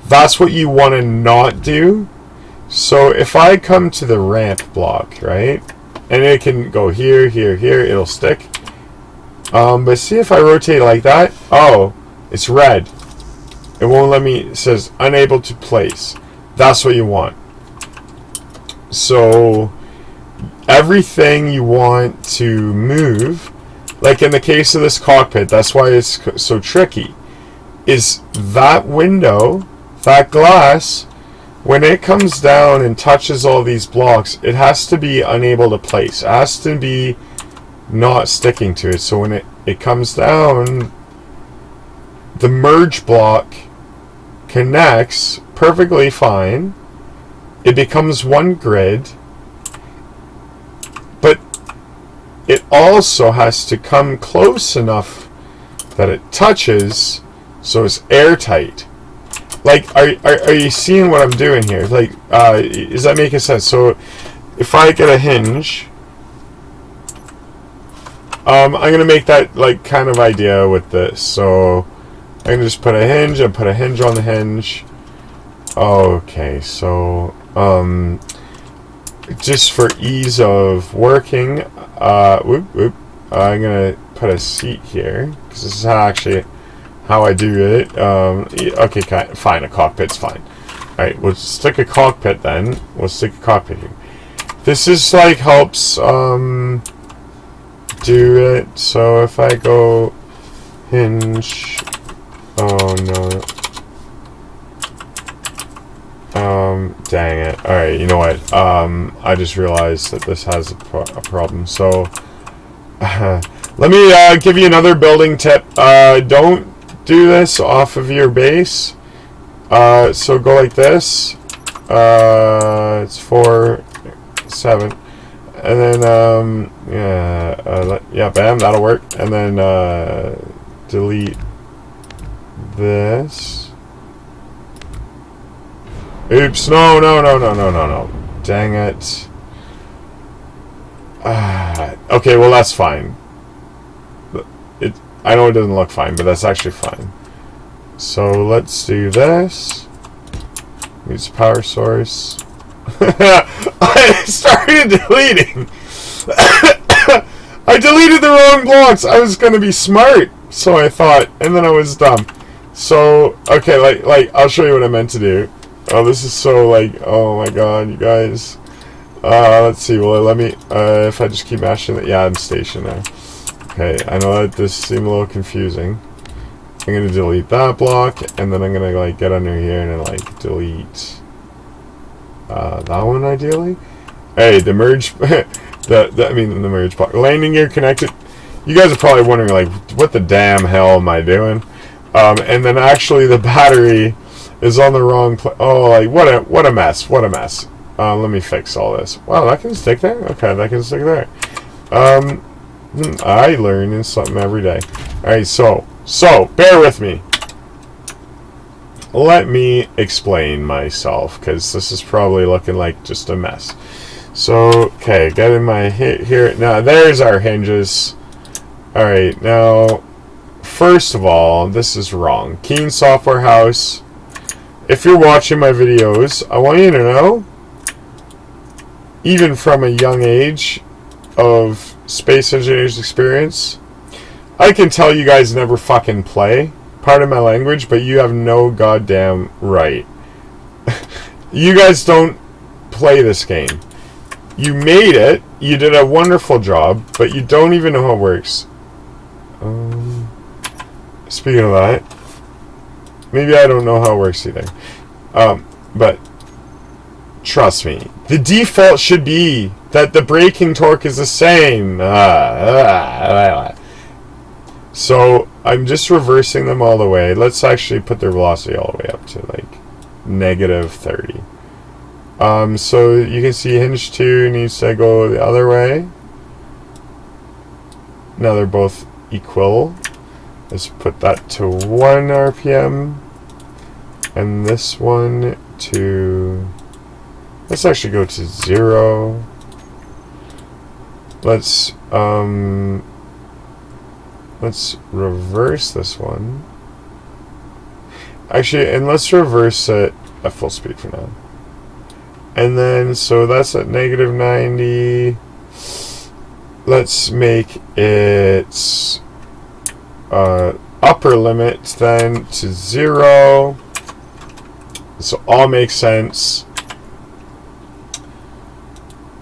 That's what you want to not do. So if I come to the ramp block, right, and it can go here, here, here, it'll stick. But see if I rotate like that, oh, it's red. It won't let me, it says unable to place. That's what you want. So everything you want to move, like in the case of this cockpit, that's why it's so tricky, is that window, that glass, when it comes down and touches all these blocks, it has to be unable to place. It has to be not sticking to it. So when it comes down, the merge block connects perfectly fine. It becomes one grid, but it also has to come close enough that it touches, so it's airtight. Like, are you seeing what I'm doing here? Like, is that making sense? So if I get a hinge, I'm gonna make that like kind of idea with this. So I'm gonna just put a hinge and put a hinge on the hinge. Okay, so just for ease of working, I'm gonna put a seat here because this is actually how I do it. Okay, fine, a cockpit's fine. Alright, we'll stick a cockpit then. We'll stick a cockpit here. This is like helps do it. So if I go hinge, oh no. Dang it. Alright, you know what? I just realized that this has a problem. So let me give you another building tip. Don't do this off of your base. So go like this. It's 4, 7, and then yeah, bam, that'll work. And then delete this. Oops! No! Dang it! Okay, well that's fine. I know it doesn't look fine, but that's actually fine. So let's do this. Use power source. I started deleting. I deleted the wrong blocks. I was gonna be smart, so I thought, and then I was dumb. So okay, like I'll show you what I meant to do. Oh, this is so like, oh my god, you guys. Let's see. Well, let me. If I just keep mashing it, yeah, I'm stationed now. Okay, I know that this seemed a little confusing. I'm gonna delete that block, and then I'm gonna like get under here and then like delete that one ideally. Hey, the merge, the merge block, landing gear connected. You guys are probably wondering like, what the damn hell am I doing? And then actually the battery is on the wrong place. Oh, like what a mess! What a mess! Let me fix all this. Wow, that can stick there. Okay, that can stick there. I learn something every day. Alright, so bear with me. Let me explain myself, because this is probably looking like just a mess. So, okay, get in my here. Now, there's our hinges. Alright, now, first of all, this is wrong. Keen Software House. If you're watching my videos, I want you to know, even from a young age of space engineers experience, I can tell you guys never fucking play. Pardon my language, but you have no goddamn right. You guys don't play this game. You made it, you did a wonderful job, but you don't even know how it works. Speaking of that, maybe I don't know how it works either. But trust me, the default should be that the braking torque is the same. So I'm just reversing them all the way. Let's actually put their velocity all the way up to like -30. So you can see hinge 2 needs to go the other way. Now they're both equal. Let's put that to 1 RPM. And this one to, let's actually go to 0. Let's reverse this one. Actually, and let's reverse it at full speed for now. And then, so that's at -90. Let's make its upper limit then to 0. This will all make sense.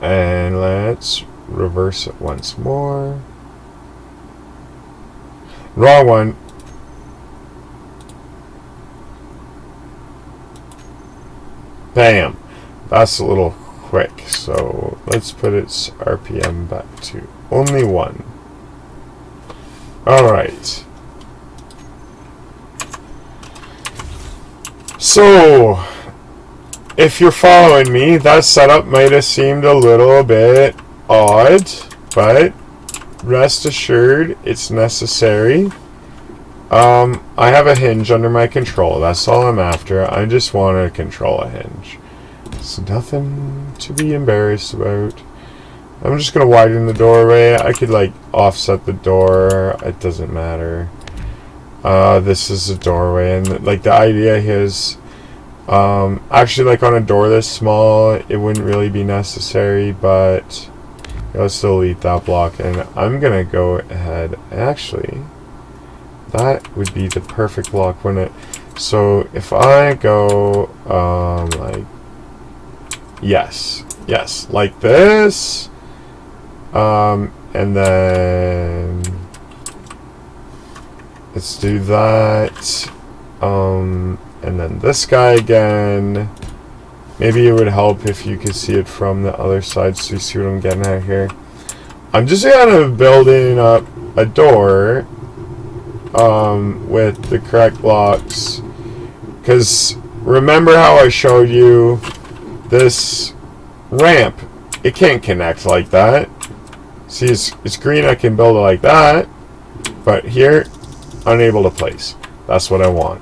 And let's reverse it once more. Wrong one. Bam. That's a little quick. So let's put its RPM back to only 1. Alright. So, if you're following me, that setup might have seemed a little bit odd, but rest assured it's necessary. I have a hinge under my control. That's all I'm after. I just want to control a hinge. It's nothing to be embarrassed about. I'm just going to widen the doorway. I could like offset the door. It doesn't matter. This is a doorway, and like the idea is actually like on a door this small it wouldn't really be necessary, but let's delete that block, and I'm gonna go ahead, actually that would be the perfect block, wouldn't it? So if I go like yes like this, and then let's do that, and then this guy again. Maybe it would help if you could see it from the other side, so you see what I'm getting at here. I'm just kind of building up a door with the correct blocks, because remember how I showed you this ramp, it can't connect like that. See, it's green, I can build it like that, but here, unable to place. That's what I want,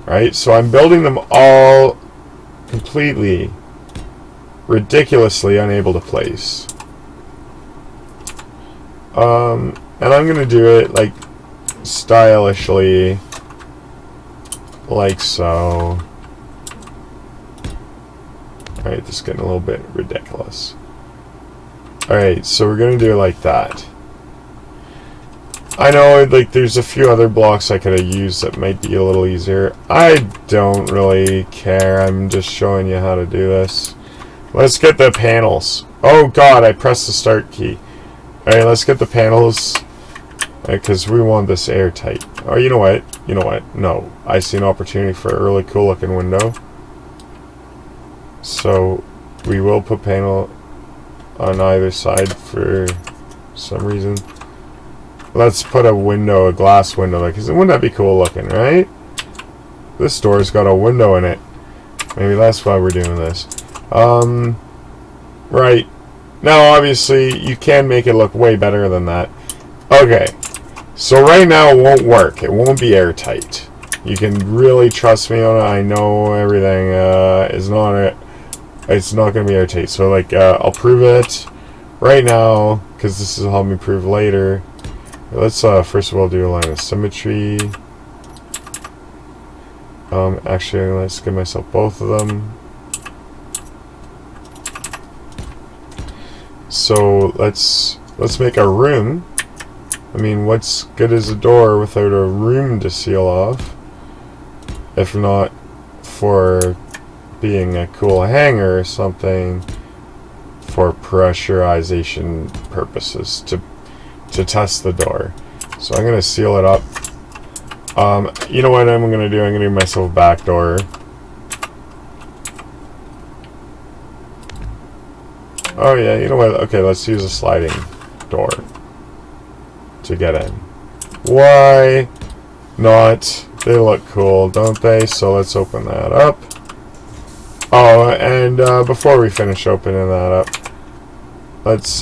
right? So I'm building them all completely, ridiculously unable to place. And I'm gonna do it like stylishly, like so. Alright, this is getting a little bit ridiculous. Alright, so we're gonna do it like that. I know like there's a few other blocks I could have used that might be a little easier. I don't really care. I'm just showing you how to do this. Let's get the panels. Oh god, I pressed the start key. Alright, let's get the panels, because we want this airtight. Oh, you know what? You know what? No. I see an opportunity for a really cool looking window. So we will put panel on either side for some reason. Let's put a window, a glass window, because wouldn't that be cool looking, right? This door's got a window in it. Maybe that's why we're doing this. Right. Now, obviously, you can make it look way better than that. Okay. So right now, it won't work. It won't be airtight. You can really trust me on it. I know everything is not it. It's not going to be airtight. So, like, I'll prove it right now, because this will help me prove later. Let's first of all do a line of symmetry. Actually, let's give myself both of them. So let's make a room. I mean, what's good as a door without a room to seal off? If not for being a cool hanger or something for pressurization purposes to test the door. So I'm going to seal it up. You know what I'm going to do? I'm going to give myself a back door. Oh yeah, you know what? Okay, let's use a sliding door to get in. Why not? They look cool, don't they? So let's open that up. Oh, and before we finish opening that up, let's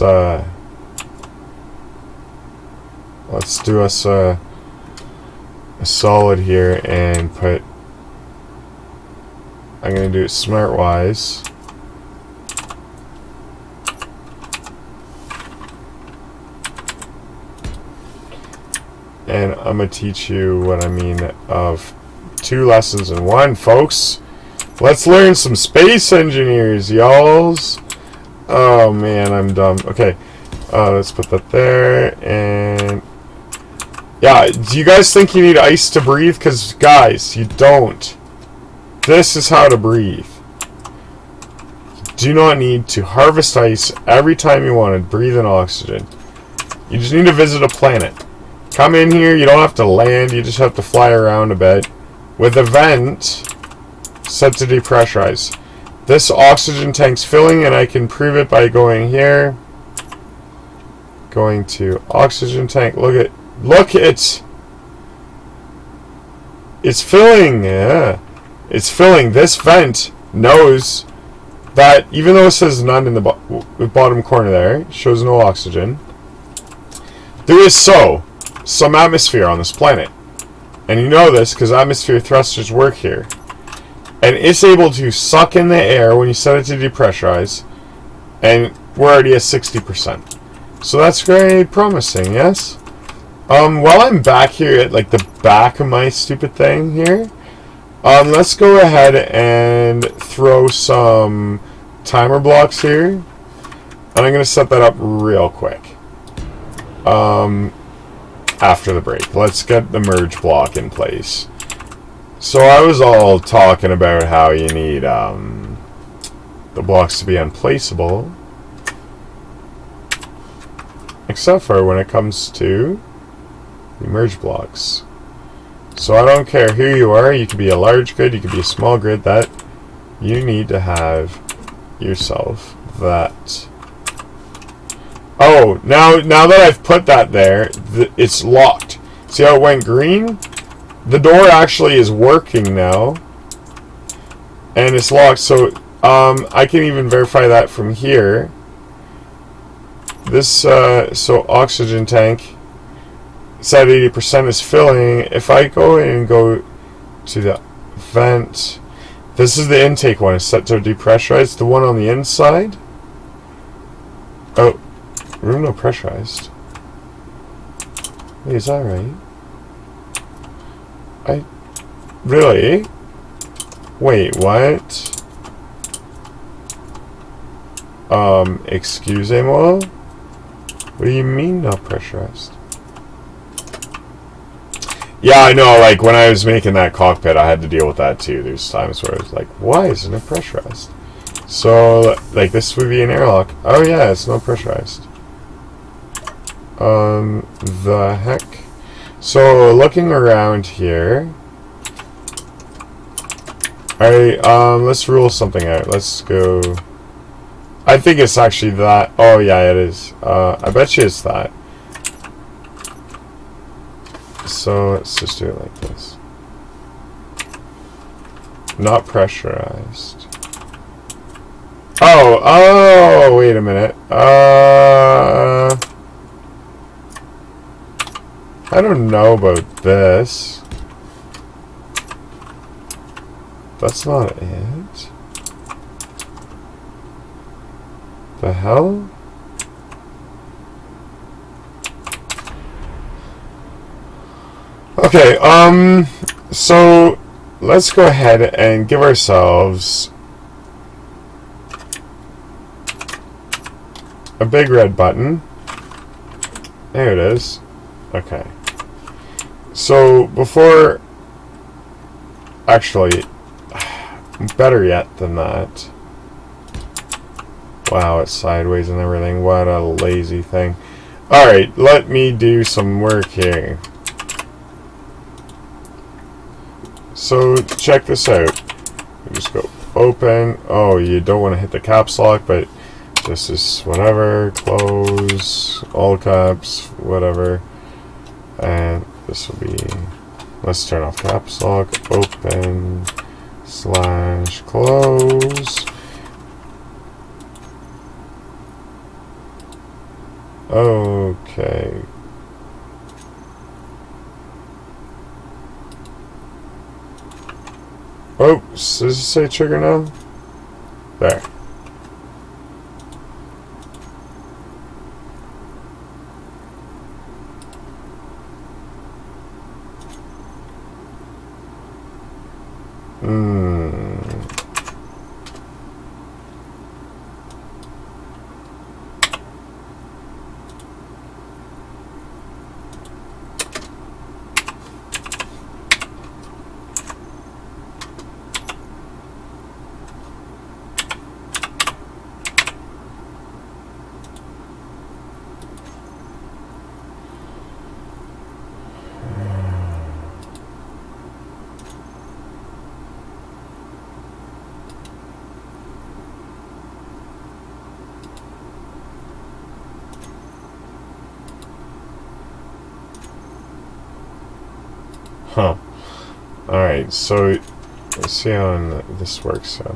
do us a solid here and put I'm going to do it smart-wise. And I'm going to teach you what I mean of 2 lessons in 1, folks. Let's learn some space engineers, y'alls. Oh, man, I'm dumb. Okay, let's put that there. And yeah, do you guys think you need ice to breathe? Because, guys, you don't. This is how to breathe. You do not need to harvest ice every time you want to breathe in oxygen. You just need to visit a planet. Come in here, you don't have to land, you just have to fly around a bit. With a vent set to depressurize. This oxygen tank's filling, and I can prove it by going here. Going to oxygen tank. Look at it's filling. Yeah, it's filling. This vent knows that even though it says none in the bottom corner there, it shows no oxygen. There is some atmosphere on this planet, and you know this because atmosphere thrusters work here, and it's able to suck in the air when you set it to depressurize, and we're already at 60%. So that's very promising, yes? While I'm back here at like the back of my stupid thing here, let's go ahead and throw some timer blocks here, and I'm gonna set that up real quick. After the break, let's get the merge block in place. So I was all talking about how you need the blocks to be unplaceable, except for when it comes to the merge blocks. So I don't care who you are, you could be a large grid, you could be a small grid, that you need to have yourself that. Oh, now that I've put that there, it's locked. See how it went green? The door actually is working now, and it's locked. So I can even verify that from here. This so oxygen tank set at 80% is filling. If I go in and go to the vent, this is the intake one. It's set to depressurize. The one on the inside. Oh, room no pressurized. Wait, is that right? Really? Wait, what? Excusez-moi? What do you mean not pressurized? Yeah, I know, like, when I was making that cockpit, I had to deal with that too. There's times where I was like, why isn't it pressurized? So, like, this would be an airlock. Oh yeah, it's not pressurized. The heck? So, looking around here... Alright, let's rule something out. Let's go... I think it's actually that. Oh yeah, it is. I bet you it's that. So let's just do it like this. Not pressurized. Oh, wait a minute. I don't know about this. That's not it. The hell? Okay, so let's go ahead and give ourselves a big red button. There it is. Okay. So before, actually, better yet than that. Wow, it's sideways and everything. What a lazy thing. Alright, let me do some work here. So, check this out. You just go open. Oh, you don't want to hit the caps lock, but this is whatever. Close. All caps. Whatever. And this will be... Let's turn off caps lock. Open. / close. Okay. Oh, does it say trigger now? There. Huh. Alright, so let's see how this works now.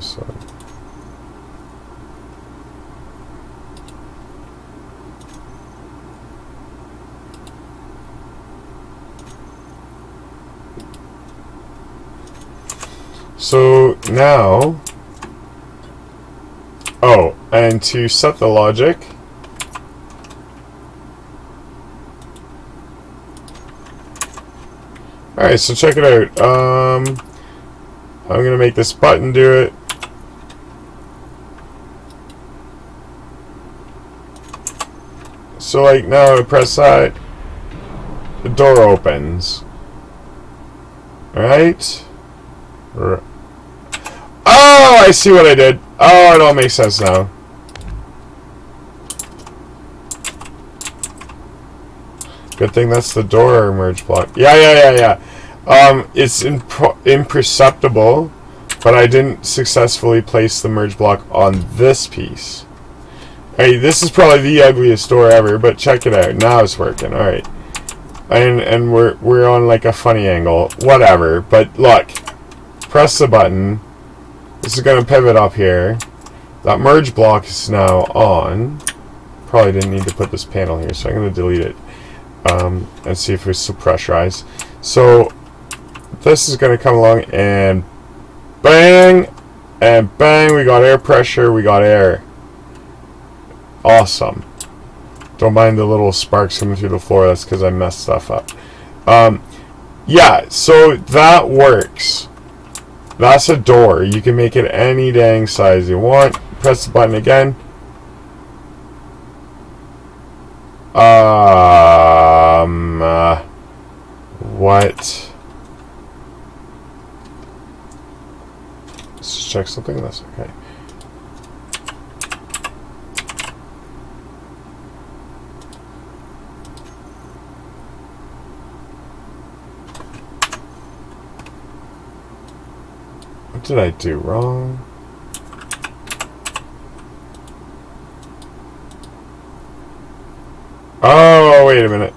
So now, oh, and to set the logic, alright, so check it out. I'm gonna make this button do it. So like now I press that, the door opens. Alright? Oh, I see what I did. Oh, it all makes sense now. Good thing that's the door merge block. Yeah. It's imperceptible, but I didn't successfully place the merge block on this piece. Hey, this is probably the ugliest door ever, but check it out. Now it's working. All right, and we're on like a funny angle. Whatever. But look, press the button. This is gonna pivot up here. That merge block is now on. Probably didn't need to put this panel here, so I'm gonna delete it. And see if we still pressurize. So this is going to come along and bang and bang. We got air pressure. We got air. Awesome. Don't mind the little sparks coming through the floor. That's because I messed stuff up. Yeah, so that works. That's a door. You can make it any dang size you want. Press the button again. What? Let's check something. That's okay. What did I do wrong? Oh, wait a minute.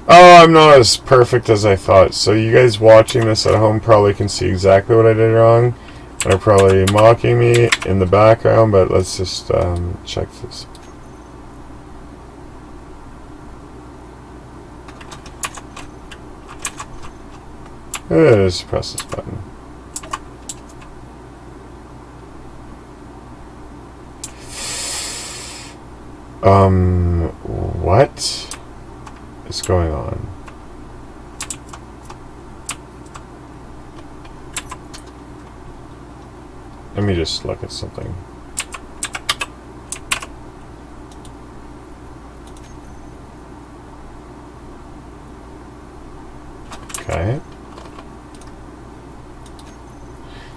Oh, I'm not as perfect as I thought. So you guys watching this at home probably can see exactly what I did wrong. They're probably mocking me in the background, but let's just check this. Just press this button. What is going on? Let me just look at something. Okay.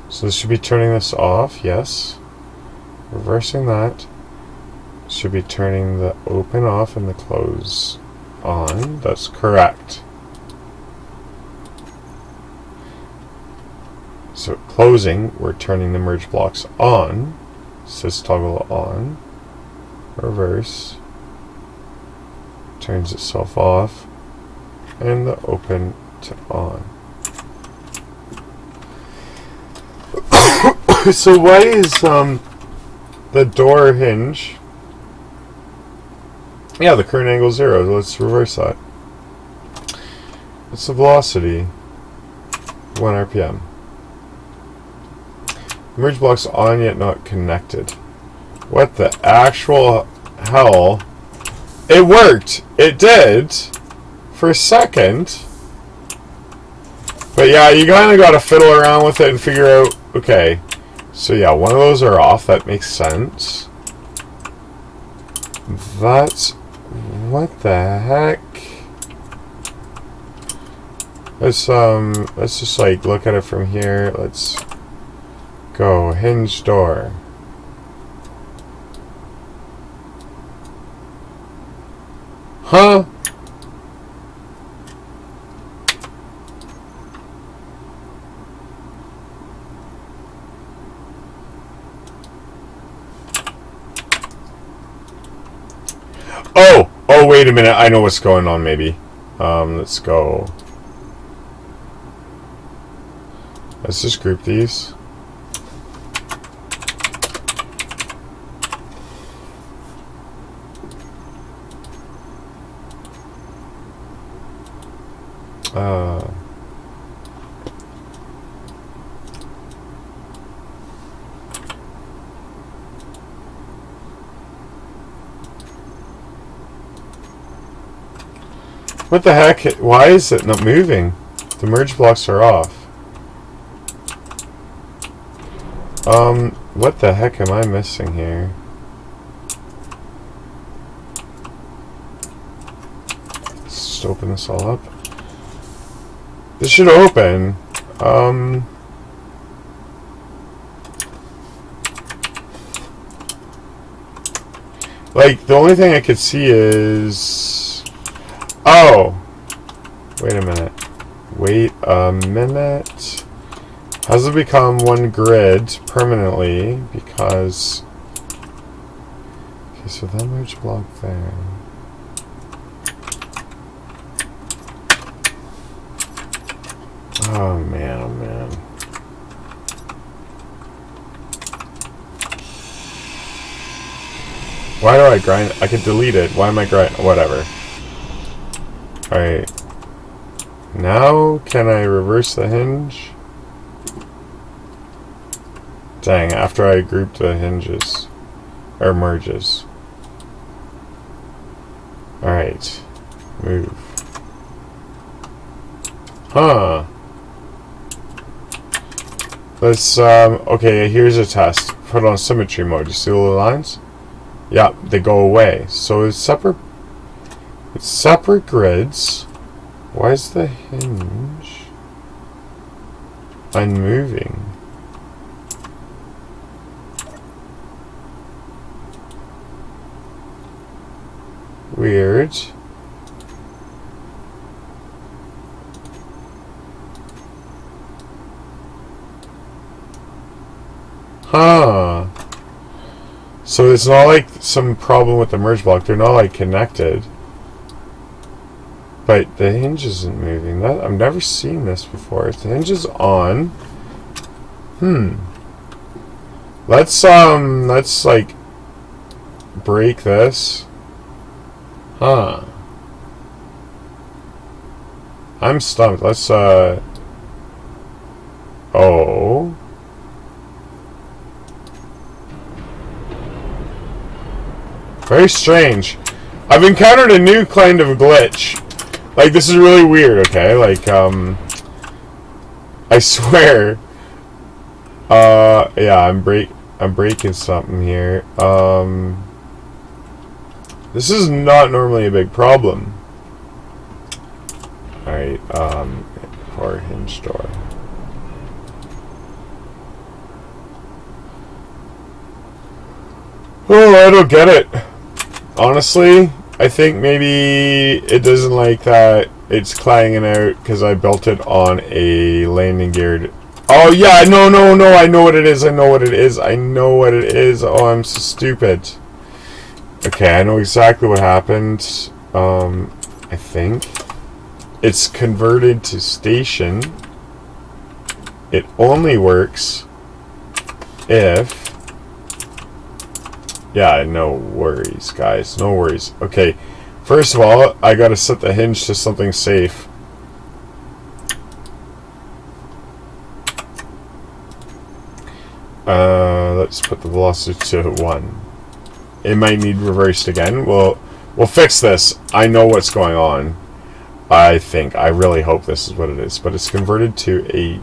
So this should be turning this off, yes. Reversing that. Should be turning the open off and the close on. That's correct. So closing, we're turning the merge blocks on. Says toggle on. Reverse. Turns itself off. And the open to on. So why is the door hinge Yeah, the current angle is 0. Let's reverse that. What's the velocity? 1 RPM. Merge blocks on yet not connected. What the actual hell? It worked! It did! For a second. But yeah, you kind of got to fiddle around with it and figure out... Okay. So yeah, one of those are off. That makes sense. That's... What the heck? Let's just like look at it from here. Let's go hinge door. Huh? Oh, wait a minute. I know what's going on, maybe. Let's go. Let's just group these. What the heck? Why is it not moving? The merge blocks are off. What the heck am I missing here? Let's just open this all up. This should open. Like, the only thing I could see is... Oh! Wait a minute. Wait a minute. Has it become one grid permanently? Because... Okay, so that merge block there. Oh man, oh man. Why do I grind? I can delete it. Why am I grind? Whatever. Alright. Now, can I reverse the hinge? Dang, after I grouped the hinges. Or merges. Alright. Move. Huh. Let's, okay, here's a test. Put on symmetry mode. You see all the lines? Yeah, they go away. So it's separate grids. Why is the hinge unmoving? Weird. Huh. So it's not like some problem with the merge block. They're not like connected. But the hinge isn't moving. That I've never seen this before. The hinge is on. Let's like break this. Huh. I'm stumped. Let's oh. Very strange. I've encountered a new kind of glitch. Like, this is really weird, okay? Like, I swear. Yeah, I'm breaking something here. This is not normally a big problem. Alright, core hinge door. Oh, I don't get it. Honestly, I think maybe it doesn't like that it's clanging out because I built it on a landing gear. Oh yeah, no, I know what it is. Oh, I'm so stupid. Okay, I know exactly what happened. I think it's converted to station. It only works if Yeah, no worries, guys. No worries. Okay, first of all, I gotta set the hinge to something safe. Let's put the velocity to 1. It might need reversed again. We'll fix this. I know what's going on. I think. I really hope this is what it is. But it's converted to a...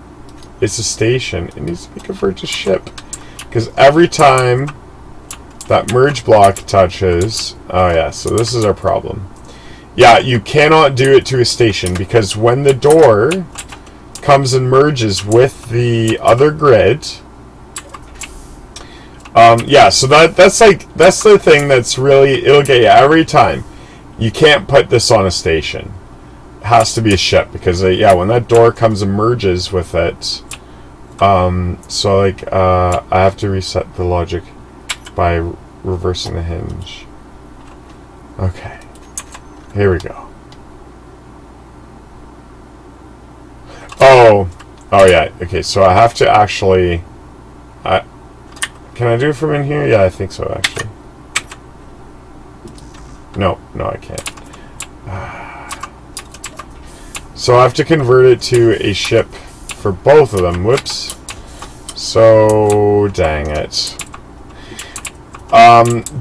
It's a station. It needs to be converted to ship. Because every time that merge block touches... Oh yeah, so this is our problem. Yeah, you cannot do it to a station because when the door comes and merges with the other grid... yeah, so that's the thing that's really... It'll get you every time. You can't put this on a station. It has to be a ship because, yeah, when that door comes and merges with it... so, like, I have to reset the logic by reversing the hinge. Okay. Here we go. Oh, yeah. Okay, so I have to actually... Can I do it from in here? Yeah, I think so, actually. No, I can't. So I have to convert it to a ship for both of them. Whoops. So, dang it.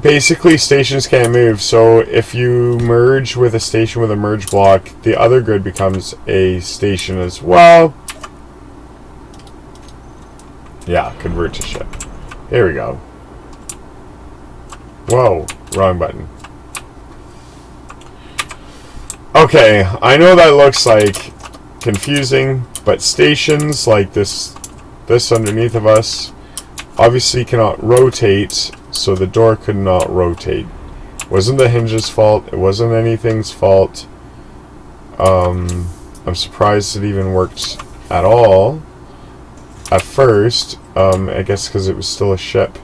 Basically, stations can't move, so if you merge with a station with a merge block, the other grid becomes a station as well. Yeah, convert to ship. Here we go. Whoa, wrong button. Okay, I know that looks like confusing, but stations like this underneath of us obviously cannot rotate, so the door could not rotate. It wasn't the hinge's fault, it wasn't anything's fault. I'm surprised it even worked at all at first. I guess because it was still a ship.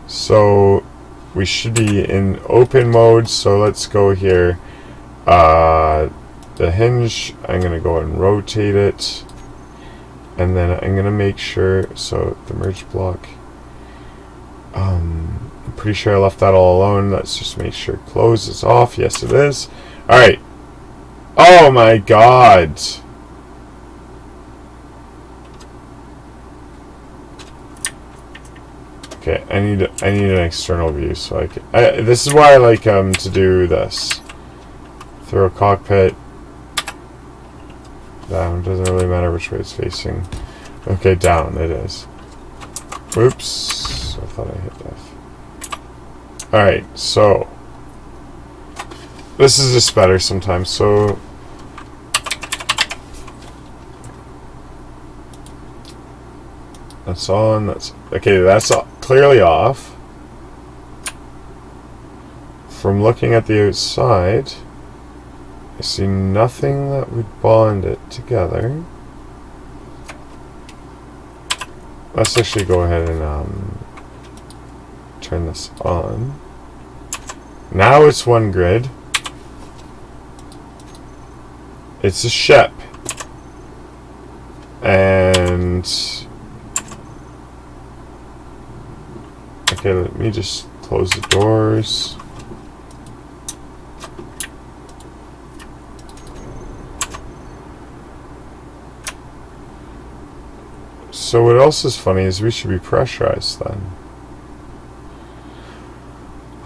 So we should be in open mode, so let's go here. The hinge, I'm going to go and rotate it. And then I'm going to make sure, so the merge block. I'm pretty sure I left that all alone. Let's just make sure close is off. Yes, it is. Alright. Oh my god. Okay, I need an external view so I can... this is why I like to do this. Throw a cockpit. Down, doesn't really matter which way it's facing. Okay, down it is. Oops, I thought I hit F. Alright, so... This is just better sometimes, so... That's on, that's... Okay, that's clearly off. From looking at the outside, I see nothing that would bond it together. Let's actually go ahead and turn this on. Now it's one grid. It's a ship. And... Okay, let me just close the doors. So what else is funny is we should be pressurized then.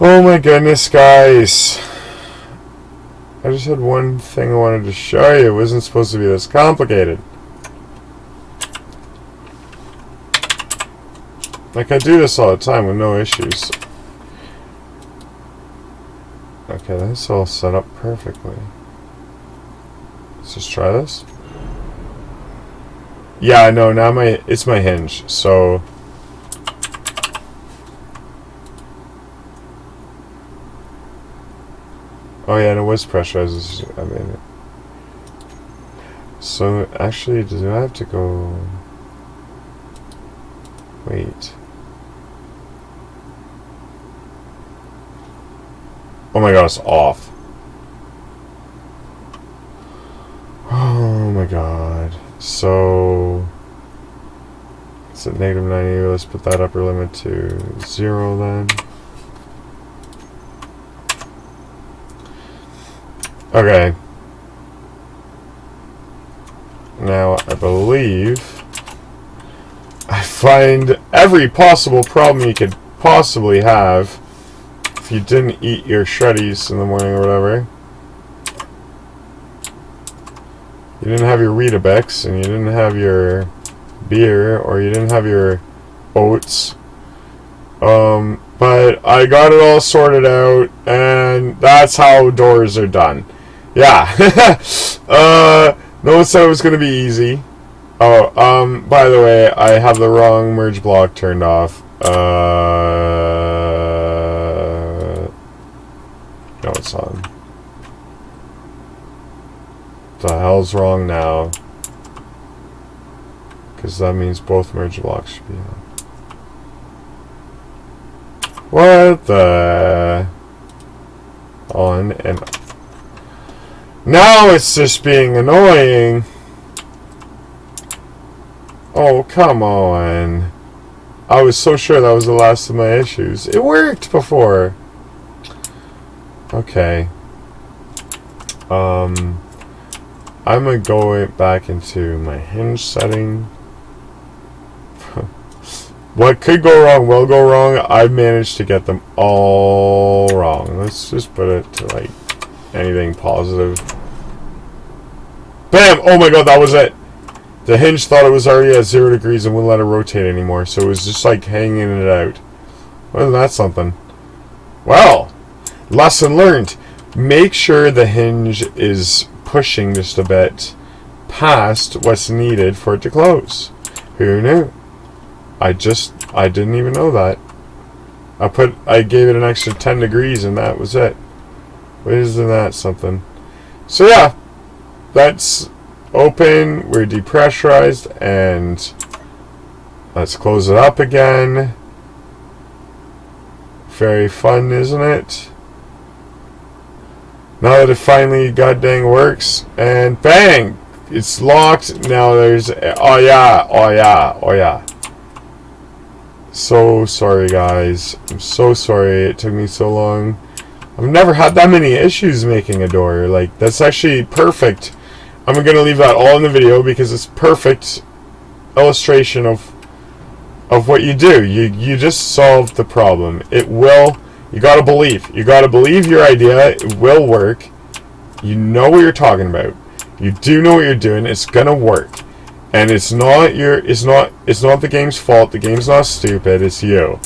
Oh my goodness, guys. I just had one thing I wanted to show you. It wasn't supposed to be this complicated. Like, I do this all the time with no issues. Okay, that's all set up perfectly. Let's just try this. Yeah, no, now it's my hinge, so... Oh yeah, and it was pressurized. I made it. So, actually, do I have to go... Wait. Oh my god, it's off. Oh my god. So... It's at -90. Let's put that upper limit to 0 then. Okay. Now, I believe I find every possible problem you could possibly have if you didn't eat your shreddies in the morning or whatever. You didn't have your Weetabix, and you didn't have your beer, or you didn't have your oats. But I got it all sorted out, and that's how doors are done. Yeah. No one said it was going to be easy. Oh, by the way, I have the wrong merge block turned off. No, it's on. The hell's wrong now? Because that means both merge blocks should be on. What the? On and now it's just being annoying. Oh, come on. I was so sure that was the last of my issues. It worked before. Okay. I'm gonna go back into my hinge setting. What could go wrong will go wrong. I've managed to get them all wrong. Let's just put it to like anything positive. Bam! Oh my god, that was it. The hinge thought it was already at 0 degrees and wouldn't let it rotate anymore, so it was just like hanging it out. Wasn't that something? Well, lesson learned. Make sure the hinge is pushing just a bit past what's needed for it to close. Who knew? I didn't even know that. I gave it an extra 10 degrees and that was it. Isn't that something? So yeah, that's open, we're depressurized, and let's close it up again. Very fun, isn't it? Now that it finally goddamn works, and bang! It's locked. Now there's, oh yeah. So sorry guys, I'm so sorry it took me so long. I've never had that many issues making a door. Like, that's actually perfect. I'm gonna leave that all in the video because it's perfect illustration of what you do. You just solved the problem. It will. You gotta believe. You gotta believe your idea. It will work. You know what you're talking about. You do know what you're doing. It's gonna work. And it's not the game's fault. The game's not stupid. It's you.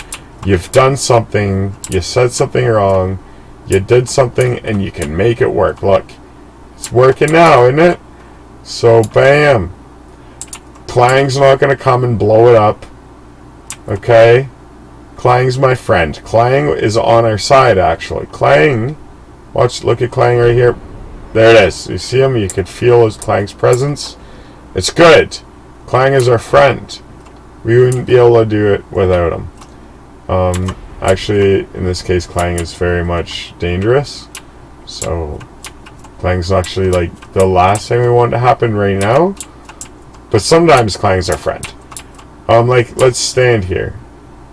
You've done something. You said something wrong. You did something, and you can make it work. Look, it's working now, isn't it? So, bam. Clang's not gonna come and blow it up. Okay? Clang's my friend. Clang is on our side, actually. Clang, look at Clang right here. There it is. You see him? You could feel Clang's presence. It's good. Clang is our friend. We wouldn't be able to do it without him. Actually, in this case, Clang is very much dangerous. So, Clang's actually like the last thing we want to happen right now. But sometimes Clang's our friend. Like, let's stand here.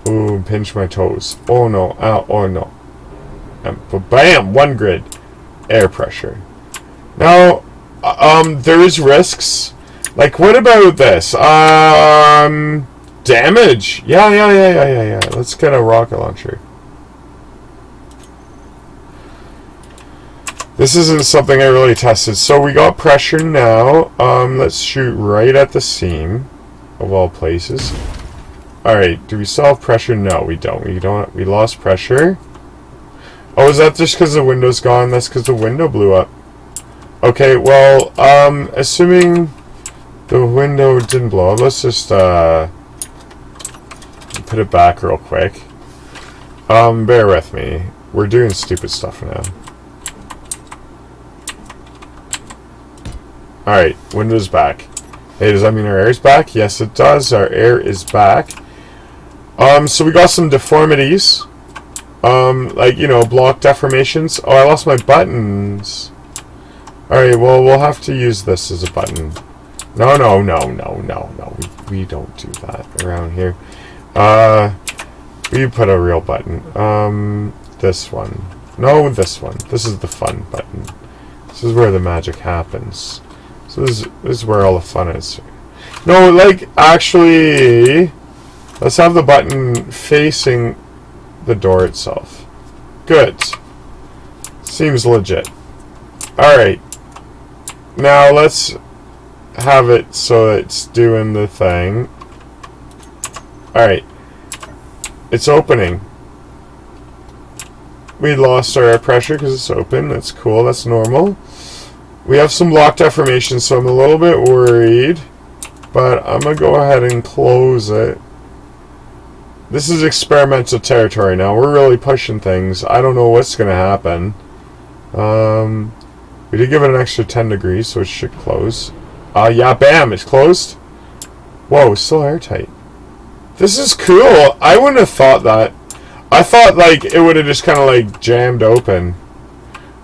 Ooh, pinch my toes. Oh no, ow, oh no. Bam! One grid. Air pressure. Now, there is risks. Like, what about this? Damage. Yeah. Let's get a rocket launcher. This isn't something I really tested. So we got pressure now. Let's shoot right at the seam, of all places. Alright, do we still have pressure? No, we don't. We lost pressure. Oh, is that just because the window's gone? That's because the window blew up. Okay, well, assuming the window didn't blow up, let's just put it back real quick. Bear with me. We're doing stupid stuff now. Alright, window's back. Hey, does that mean our air is back? Yes, it does. Our air is back. So we got some deformities. Like, you know, block deformations. Oh, I lost my buttons. Alright, well, we'll have to use this as a button. No. We don't do that around here. We put a real button. This one. No, this one. This is the fun button. This is where the magic happens. So this is where all the fun is. No, like, actually, let's have the button facing the door itself. Good. Seems legit. Alright. Now let's have it so it's doing the thing. Alright. It's opening. We lost our air pressure because it's open. That's cool. That's normal. We have some lock deformation, so I'm a little bit worried. But I'm going to go ahead and close it. This is experimental territory now. We're really pushing things. I don't know what's going to happen. We did give it an extra 10 degrees, so it should close. Yeah, bam, it's closed. Whoa, it's still airtight. This is cool. I wouldn't have thought that. I thought, like, it would have just kind of, like, jammed open.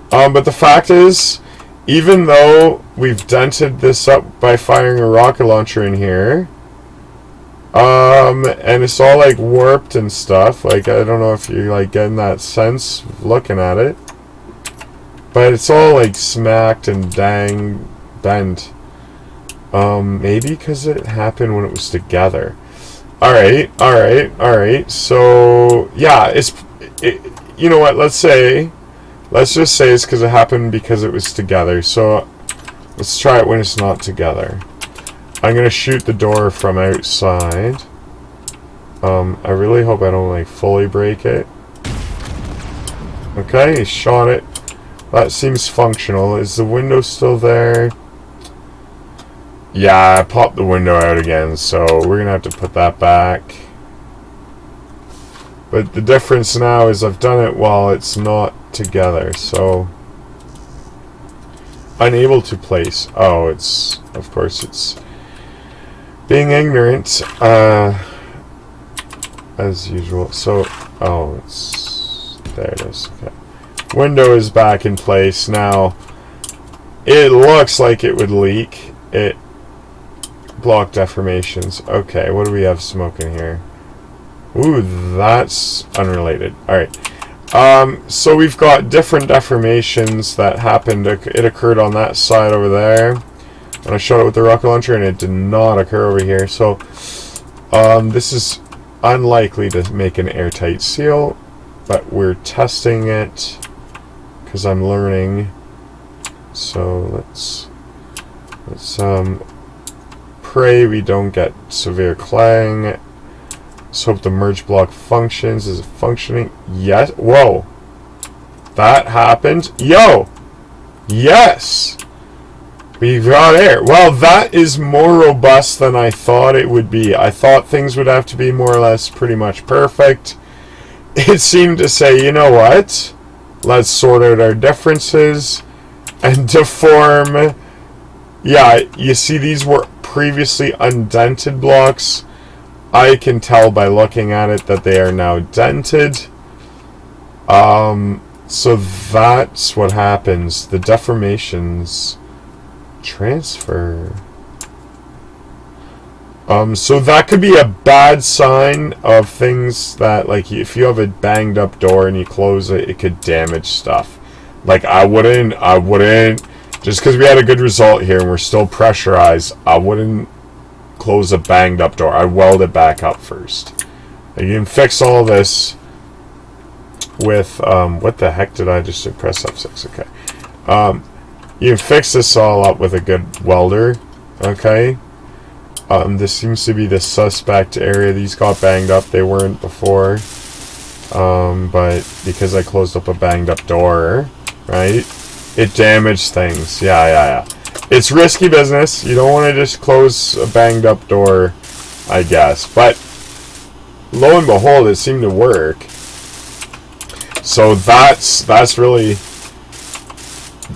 But the fact is, even though we've dented this up by firing a rocket launcher in here, and it's all, like, warped and stuff. Like, I don't know if you're, like, getting that sense looking at it. But it's all, like, smacked and bent. Maybe because it happened when it was together. Alright. So, yeah, you know what, let's just say it's because it happened because it was together. So, let's try it when it's not together. I'm going to shoot the door from outside. I really hope I don't, like, fully break it. Okay, shot it. That seems functional. Is the window still there? Yeah, I popped the window out again, so we're going to have to put that back. But the difference now is I've done it while it's not together, so... Unable to place. Oh, it's... Of course, it's... Being ignorant, as usual. So, oh, it's... There it is, okay. Window is back in place. Now, it looks like it would leak. It... Block deformations. Okay, what do we have smoking here? Ooh, that's unrelated. Alright. So we've got different deformations that happened. It occurred on that side over there. And I shot it with the rocket launcher, and it did not occur over here. So, this is unlikely to make an airtight seal. But we're testing it. Because I'm learning. So, let's pray we don't get severe clang. Let's hope the merge block functions. Is it functioning? Yes. Whoa. That happened. Yo! Yes! We got air. Well, that is more robust than I thought it would be. I thought things would have to be more or less pretty much perfect. It seemed to say, you know what? Let's sort out our differences and deform. Yeah, you see these were previously undented blocks. I can tell by looking at it that they are now dented. So that's what happens. The deformations transfer. So that could be a bad sign of things that, like, if you have a banged up door and you close it, it could damage stuff. Like, I wouldn't, just because we had a good result here and we're still pressurized, I wouldn't close a banged up door. I weld it back up first. And you can fix all this with, what the heck did I just do? Press F6, okay. You can fix this all up with a good welder, okay? This seems to be the suspect area. These got banged up. They weren't before. But because I closed up a banged up door, right? It damaged things. Yeah. It's risky business. You don't want to just close a banged up door, I guess. But lo and behold, it seemed to work. So that's really...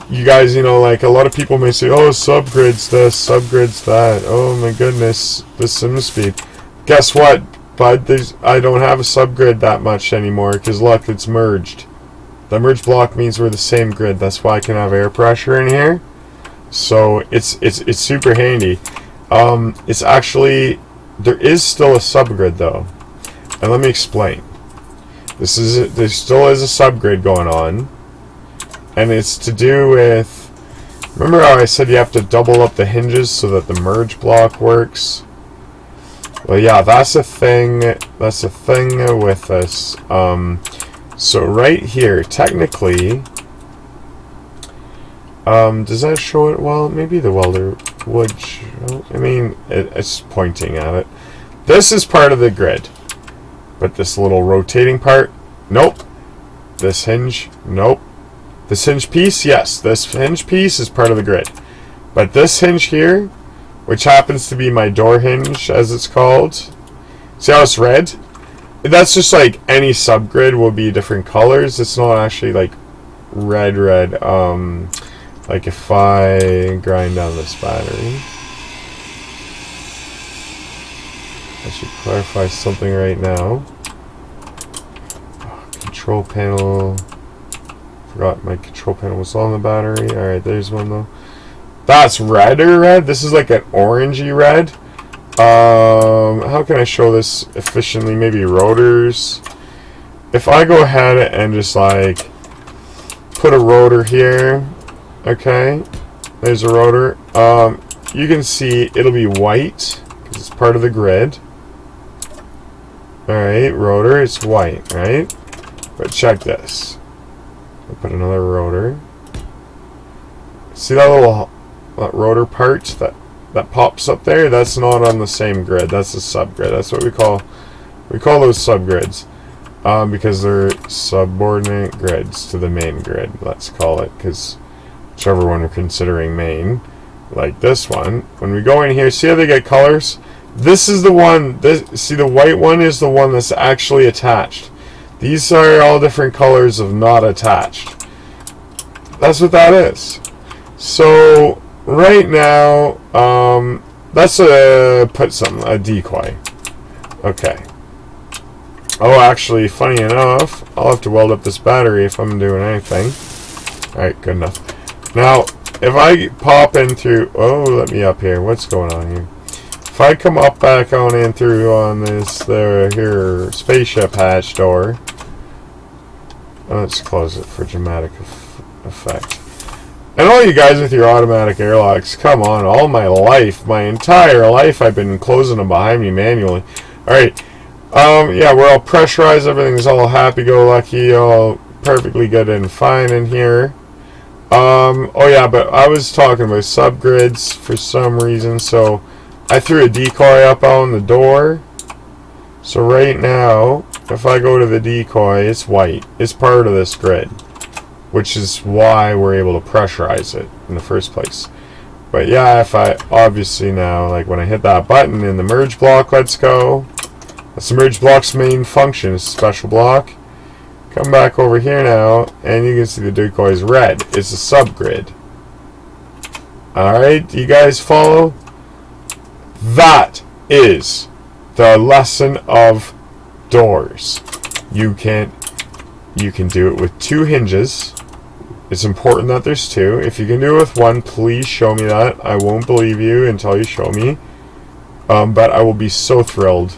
You guys, you know, like, a lot of people may say, oh, subgrid's this, subgrid's that. Oh, my goodness, the sim speed. Guess what, bud? I don't have a subgrid that much anymore, because, look, it's merged. The merge block means we're the same grid. That's why I can have air pressure in here. So, it's super handy. It's actually... There is still a subgrid, though. And let me explain. There still is a subgrid going on. And it's to do with Remember how I said you have to double up the hinges so that the merge block works? Well, yeah, that's a thing. That's a thing with this. So right here, technically, does that show it? Well, maybe the welder would show. I mean, it's pointing at it. This is part of the grid, but this little rotating part, nope. This hinge, nope. This hinge piece, yes, this hinge piece is part of the grid. But this hinge here, which happens to be my door hinge, as it's called, see how it's red? That's just like any subgrid will be different colors. It's not actually like red. Like if I grind down this battery, I should clarify something right now. Control panel. Forgot my control panel was on the battery. Alright, there's one though. That's redder red. This is like an orangey red. How can I show this efficiently? Maybe rotors. If I go ahead and just like put a rotor here, okay, there's a rotor. You can see it'll be white because it's part of the grid. Alright, rotor, it's white, right? But check this. I'll put another rotor. See that little rotor part that pops up there? That's not on the same grid. That's a subgrid. That's what we call those subgrids, because they're subordinate grids to the main grid. Let's call it, because whichever one we're considering main, like this one. When we go in here, see how they get colors? This is the one. See, the white one is the one that's actually attached. These are all different colors of not attached. That's what that is. So right now, let's put a decoy. Okay. Oh, actually, funny enough, I'll have to weld up this battery if I'm doing anything. Alright, good enough. Now, if I pop in through... Oh, let me up here. What's going on here? If I come up back on in through on this here spaceship hatch door... Let's close it for dramatic effect. And all you guys with your automatic airlocks, come on, all my life, my entire life, I've been closing them behind me manually. Alright, yeah, we're all pressurized, everything's all happy-go-lucky, all perfectly good and fine in here. Oh yeah, but I was talking about subgrids for some reason, so I threw a decoy up on the door. So right now, if I go to the decoy, it's white. It's part of this grid, which is why we're able to pressurize it in the first place. But yeah, if I obviously now, like when I hit that button in the merge block, let's go. That's the merge block's main function, it's a special block. Come back over here now, and you can see the decoy is red. It's a subgrid. Alright, do you guys follow? That is the lesson of doors. You can do it with 2 hinges. It's important that there's 2. If you can do it with 1, please show me that. I won't believe you until you show me. But I will be so thrilled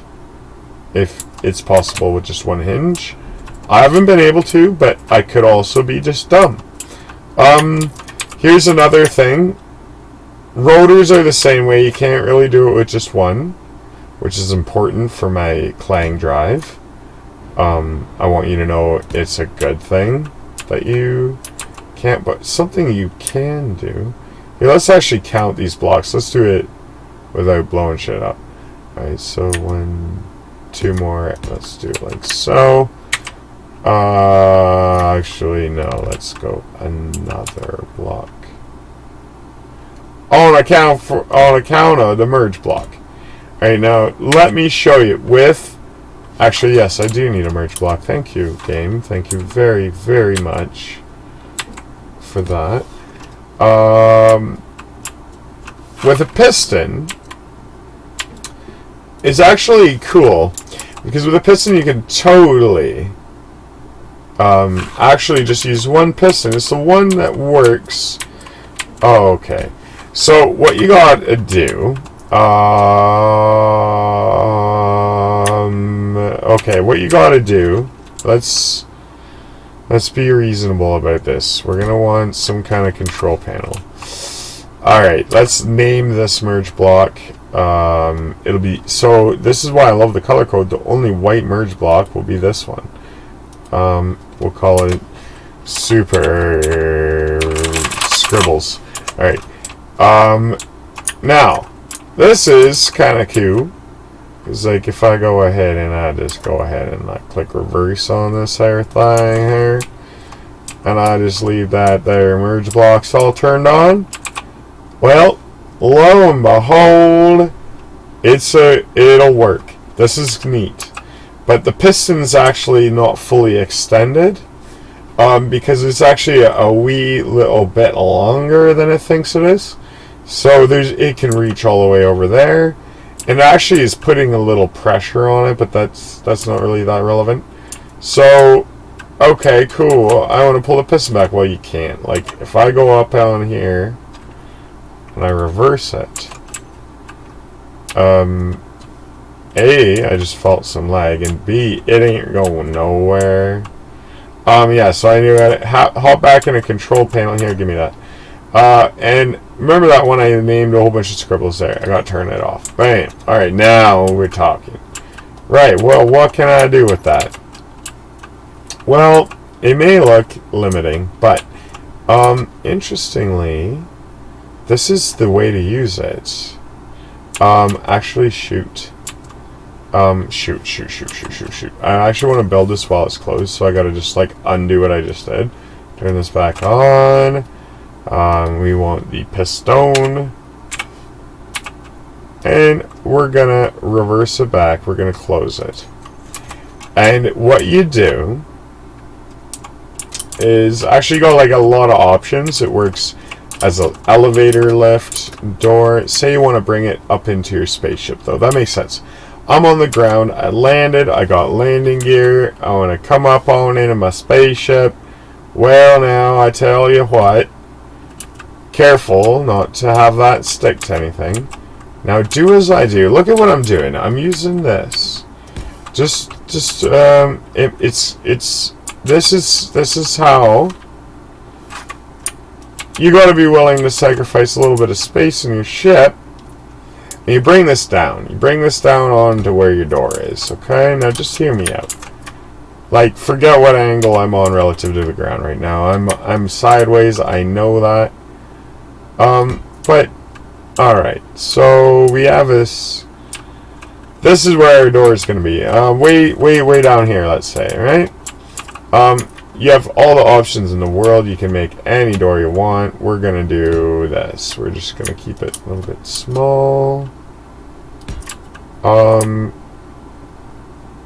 if it's possible with just 1 hinge. I haven't been able to, but I could also be just dumb. Here's another thing. Rotors are the same way. You can't really do it with just 1, which is important for my Clang drive. I want you to know it's a good thing that you can't, but something you can do. Here, let's actually count these blocks. Let's do it without blowing shit up. Alright, so 1, 2 more. Let's do it like so. Actually, no. Let's go another block. On account of the merge block. Alright, now let me show you with... Actually, yes, I do need a merge block. Thank you, game. Thank you very, very much for that. With a piston, it's actually cool because with a piston you can totally actually just use 1 piston. It's the one that works. Oh, okay. So what you gotta do, okay, what you gotta do, let's Let's be reasonable about this. We're gonna want some kind of control panel. Alright, let's name this merge block. It'll be, so this is why I love the color code. The only white merge block will be this one. We'll call it Super Scribbles. Alright. Now, this is kind of cool. Because, like, if I go ahead and I just go ahead and like click reverse on this here thing here, and I just leave that there merge blocks all turned on, well, lo and behold, it'll work. This is neat. But the piston's actually not fully extended, because it's actually a wee little bit longer than it thinks it is. So it can reach all the way over there. And it actually is putting a little pressure on it, but that's not really that relevant. So, okay, cool. I want to pull the piston back. Well, you can't. Like, if I go up on here and I reverse it, A, I just felt some lag, and B, it ain't going nowhere. Yeah, so I knew that. Hop back in a control panel here. Give me that. And remember that one I named a whole bunch of scribbles there. I got to turn it off. Bam. Alright, now we're talking. Right, well, what can I do with that? Well, it may look limiting, but, interestingly, this is the way to use it. Actually, shoot. Shoot. I actually want to build this while it's closed, so I got to just, like, undo what I just did. Turn this back on. We want the piston, and we're gonna reverse it back. We're gonna close it, and what you do is actually got like a lot of options. It works as an elevator, lift, door. Say you want to bring it up into your spaceship, though. That makes sense. I'm on the ground. I landed. I got landing gear. I want to come up on into my spaceship. Well, now I tell you what. Careful not to have that stick to anything. Now do as I do. Look at what I'm doing. I'm using this. This is how you got to be willing to sacrifice a little bit of space in your ship. And you bring this down. You bring this down onto where your door is. Okay? Now just hear me out. Like, forget what angle I'm on relative to the ground right now. I'm sideways. I know that. But, alright, so we have this is where our door is going to be, way down here, let's say, right? You have all the options in the world. You can make any door you want. We're going to do this. We're just going to keep it a little bit small.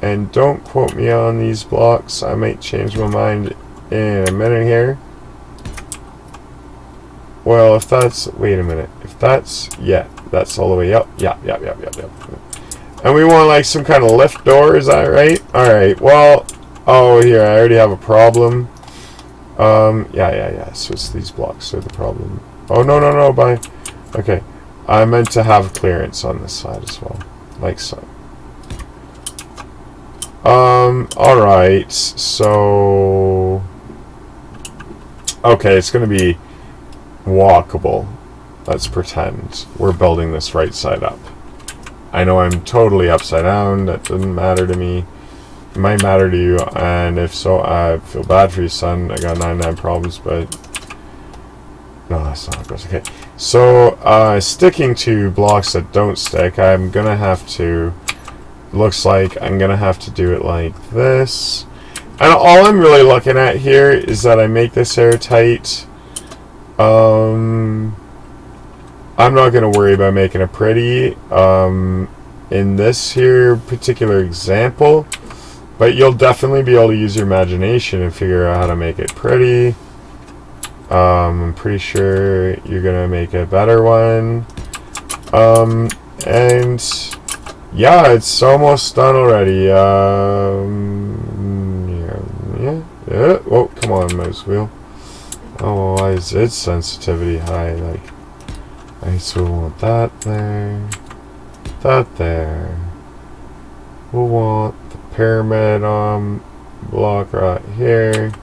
And don't quote me on these blocks. I might change my mind in a minute here. Well, if that's, wait a minute, if that's, yeah, that's all the way up, yeah. And we want like some kind of lift door, is that right? Alright, well, oh, here, I already have a problem. Yeah, so it's these blocks are the problem. Oh, no, bye. Okay, I meant to have clearance on this side as well, like so. Alright, so, okay, it's gonna be walkable. Let's pretend we're building this right side up. I know I'm totally upside down. That doesn't matter to me. It might matter to you, and if so, I feel bad for you, son. I got 99 problems, but no, that's not how it goes. Okay, so sticking to blocks that don't stick, I'm gonna have to. Looks like I'm gonna have to do it like this. And all I'm really looking at here is that I make this airtight. I'm not going to worry about making it pretty in this here particular example, but you'll definitely be able to use your imagination and figure out how to make it pretty. I'm pretty sure you're going to make a better one. And yeah, it's almost done already. Yeah. Oh, come on, mouse wheel. Oh, why is its sensitivity high? Like, I so want that there, that there. We'll want the pyramid block right here.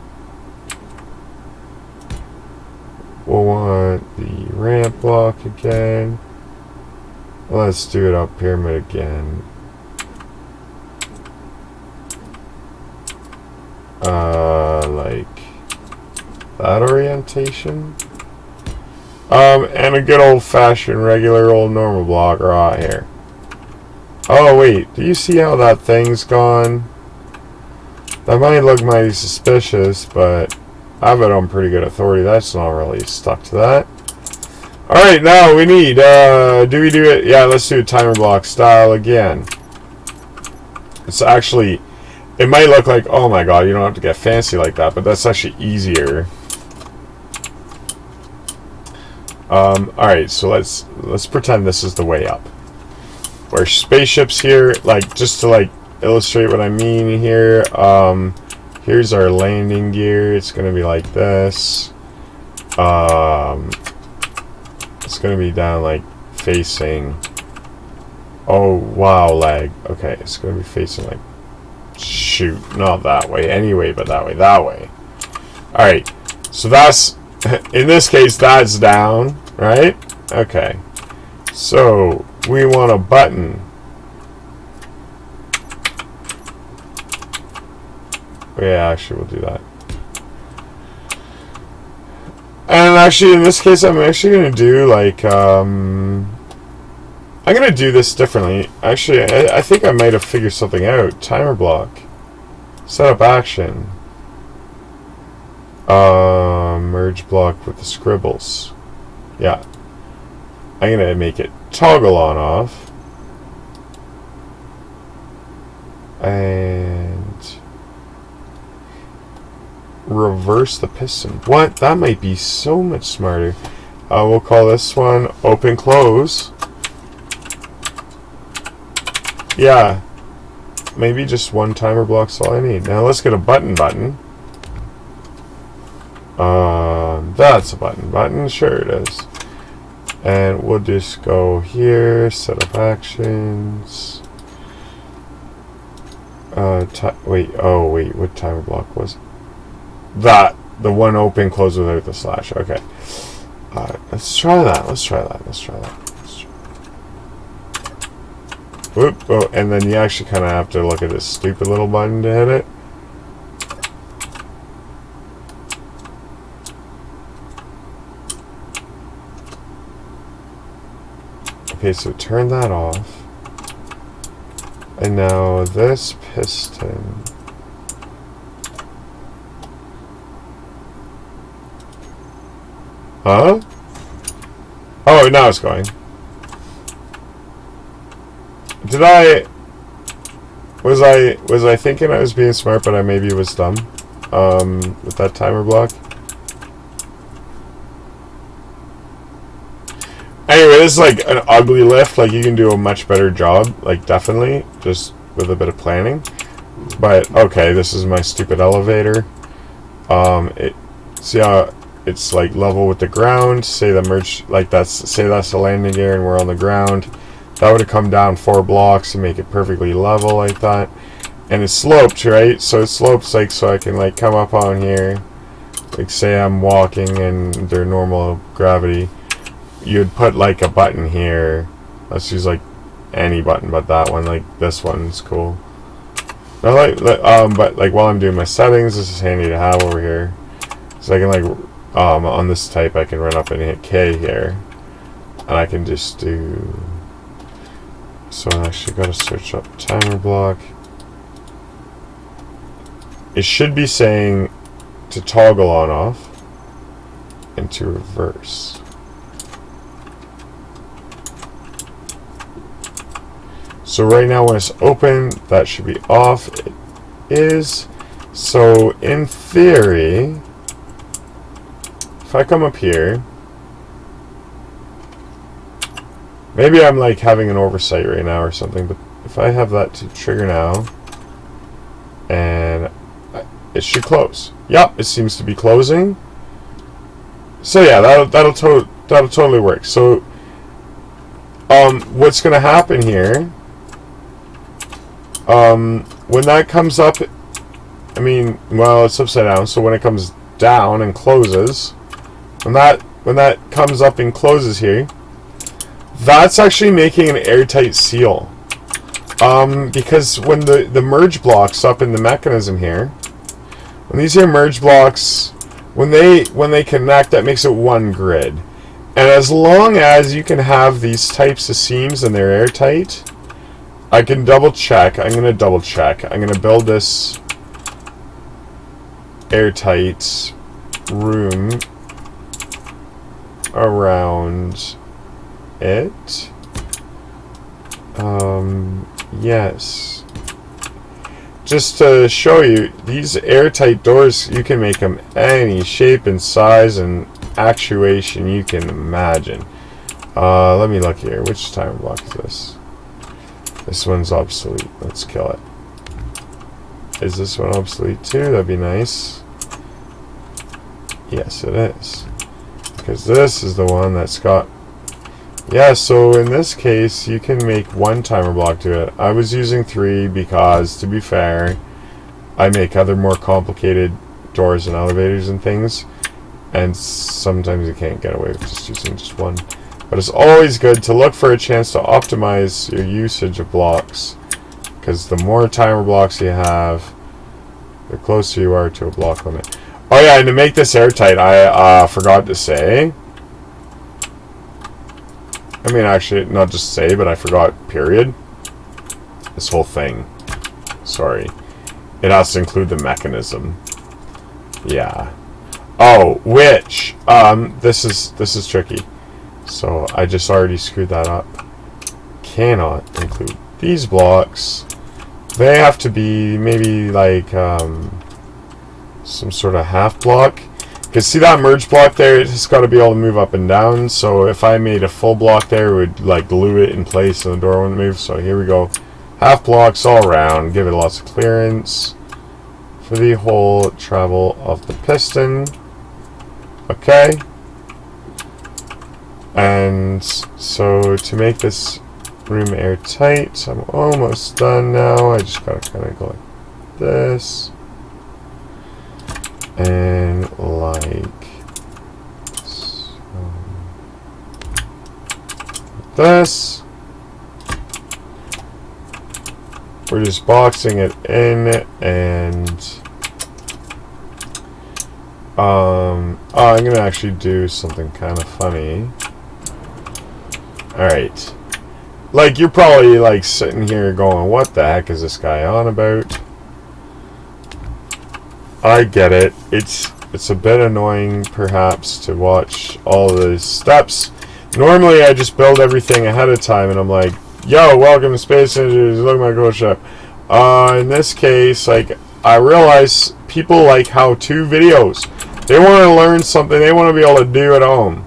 want the ramp block again. Let's do it up pyramid again. Like that orientation. And a good old-fashioned regular old normal block right here. Oh wait, do you see how that thing's gone? That might look mighty suspicious, but I bet I'm pretty good authority. That's not really stuck to that. Alright, now we need, do we do it? Yeah, let's do a timer block style again. It's actually, it might look like, oh my god, you don't have to get fancy like that, but that's actually easier. Alright, so let's pretend this is the way up. Where spaceships here, like, just to, like, illustrate what I mean here, here's our landing gear. It's going to be like this. It's going to be down, like, facing... Oh, wow, lag. Okay, it's going to be facing, like... Shoot, not that way. Anyway, but that way. That way. Alright, so that's... In this case, that's down, right? Okay. So, we want a button. Yeah, actually, we'll do that. And actually, in this case, I'm actually going to do, like, I'm going to do this differently. Actually, I think I might have figured something out. Timer block. Setup action. Merge block with the scribbles. Yeah. I'm going to make it toggle on off. And reverse the piston. What? That might be so much smarter. We'll call this one open close. Yeah. Maybe just one timer block's all I need. Now let's get a button. That's a button. Sure it is. And we'll just go here, set up actions. Wait, what timer block was it? That, the one open close without the slash. Okay. Let's try that. Whoop, oh, and then you actually kind of have to look at this stupid little button to hit it. Okay, so turn that off. And now this piston. Huh? Oh, now it's going. Was I thinking I was being smart, but I maybe was dumb? With that timer block? Anyway, this is like an ugly lift. Like, you can do a much better job. Like, definitely. Just with a bit of planning. But, okay, this is my stupid elevator. See how it's like level with the ground. Say the merge, like say that's the landing gear and we're on the ground. That would have come down 4 blocks to make it perfectly level like that. And it's sloped, right? So it slopes, like, so I can, like, come up on here. Like, say I'm walking and they're normal gravity. You'd put, like, a button here. Let's use, like, any button but that one. Like, this one's cool. But, like, while I'm doing my settings, this is handy to have over here. So I can, like, on this type, I can run up and hit K here. And I can just do... So I actually got to search up timer block. It should be saying to toggle on off and to reverse. So right now when it's open, that should be off. It is. So in theory, if I come up here, maybe I'm like having an oversight right now or something, but if I have that to trigger now, and it should close. Yep, it seems to be closing. So yeah, that'll totally work. So what's gonna happen here? When that comes up, I mean, well, it's upside down. So when it comes down and closes, when that when that comes up and closes here, that's actually making an airtight seal. Because when the merge blocks up in the mechanism here, when these here merge blocks, when they connect, that makes it one grid. And as long as you can have these types of seams and they're airtight, I can double check. I'm going to double check. I'm going to build this airtight room around it. Yes. Just to show you, these airtight doors, you can make them any shape and size and actuation you can imagine. Let me look here. Which timer block is this? This one's obsolete. Let's kill it. Is this one obsolete too? That'd be nice. Yes, it is. Because this is the one that's got... Yeah, so in this case, you can make one timer block to it. I was using 3 because, to be fair, I make other more complicated doors and elevators and things, and sometimes you can't get away with just using just one. But it's always good to look for a chance to optimize your usage of blocks, because the more timer blocks you have, the closer you are to a block limit. Oh yeah, and to make this airtight, I forgot to say... I mean, actually, not just say, but I forgot, period. This whole thing. Sorry. It has to include the mechanism. Yeah. Oh, which, this is tricky. So, I just already screwed that up. Cannot include these blocks. They have to be maybe like, some sort of half block. Because see that merge block there, it's got to be able to move up and down. So if I made a full block there, it would like glue it in place and the door wouldn't move. So here we go. Half blocks all around. Give it lots of clearance for the whole travel of the piston. Okay. And so to make this room airtight, I'm almost done now. I just got to kind of go like this. And like this. We're just boxing it in, and I'm gonna actually do something kind of funny. Alright. Like, you're probably like sitting here going, what the heck is this guy on about? I get it. It's a bit annoying, perhaps, to watch all the steps. Normally, I just build everything ahead of time, and I'm like, yo, welcome to Space Engineers, look at my cool ship. In this case, like, I realize people like how-to videos. They want to learn something they want to be able to do at home.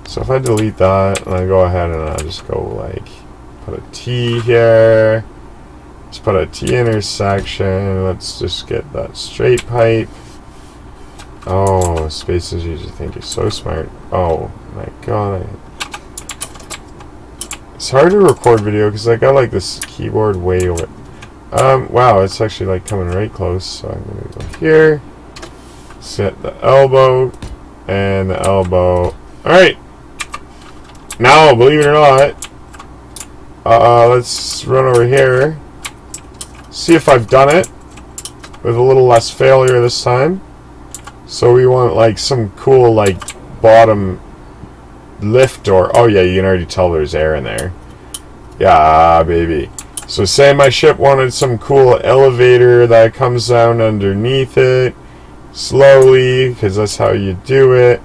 So if I delete that, and I go ahead and I just go, like, put a T here. Let's put a T intersection. Let's just get that straight pipe. Oh, Space Engineers, you think you're so smart. Oh my god. It's hard to record video because I got like this keyboard way over. Wow, it's actually like coming right close. So I'm gonna go here. Set the elbow and the elbow. Alright. Now, believe it or not, let's run over here. See if I've done it with a little less failure this time. So we want like some cool like bottom lift door. Oh yeah, you can already tell there's air in there. Yeah, baby. So say my ship wanted some cool elevator that comes down underneath it slowly, because that's how you do it.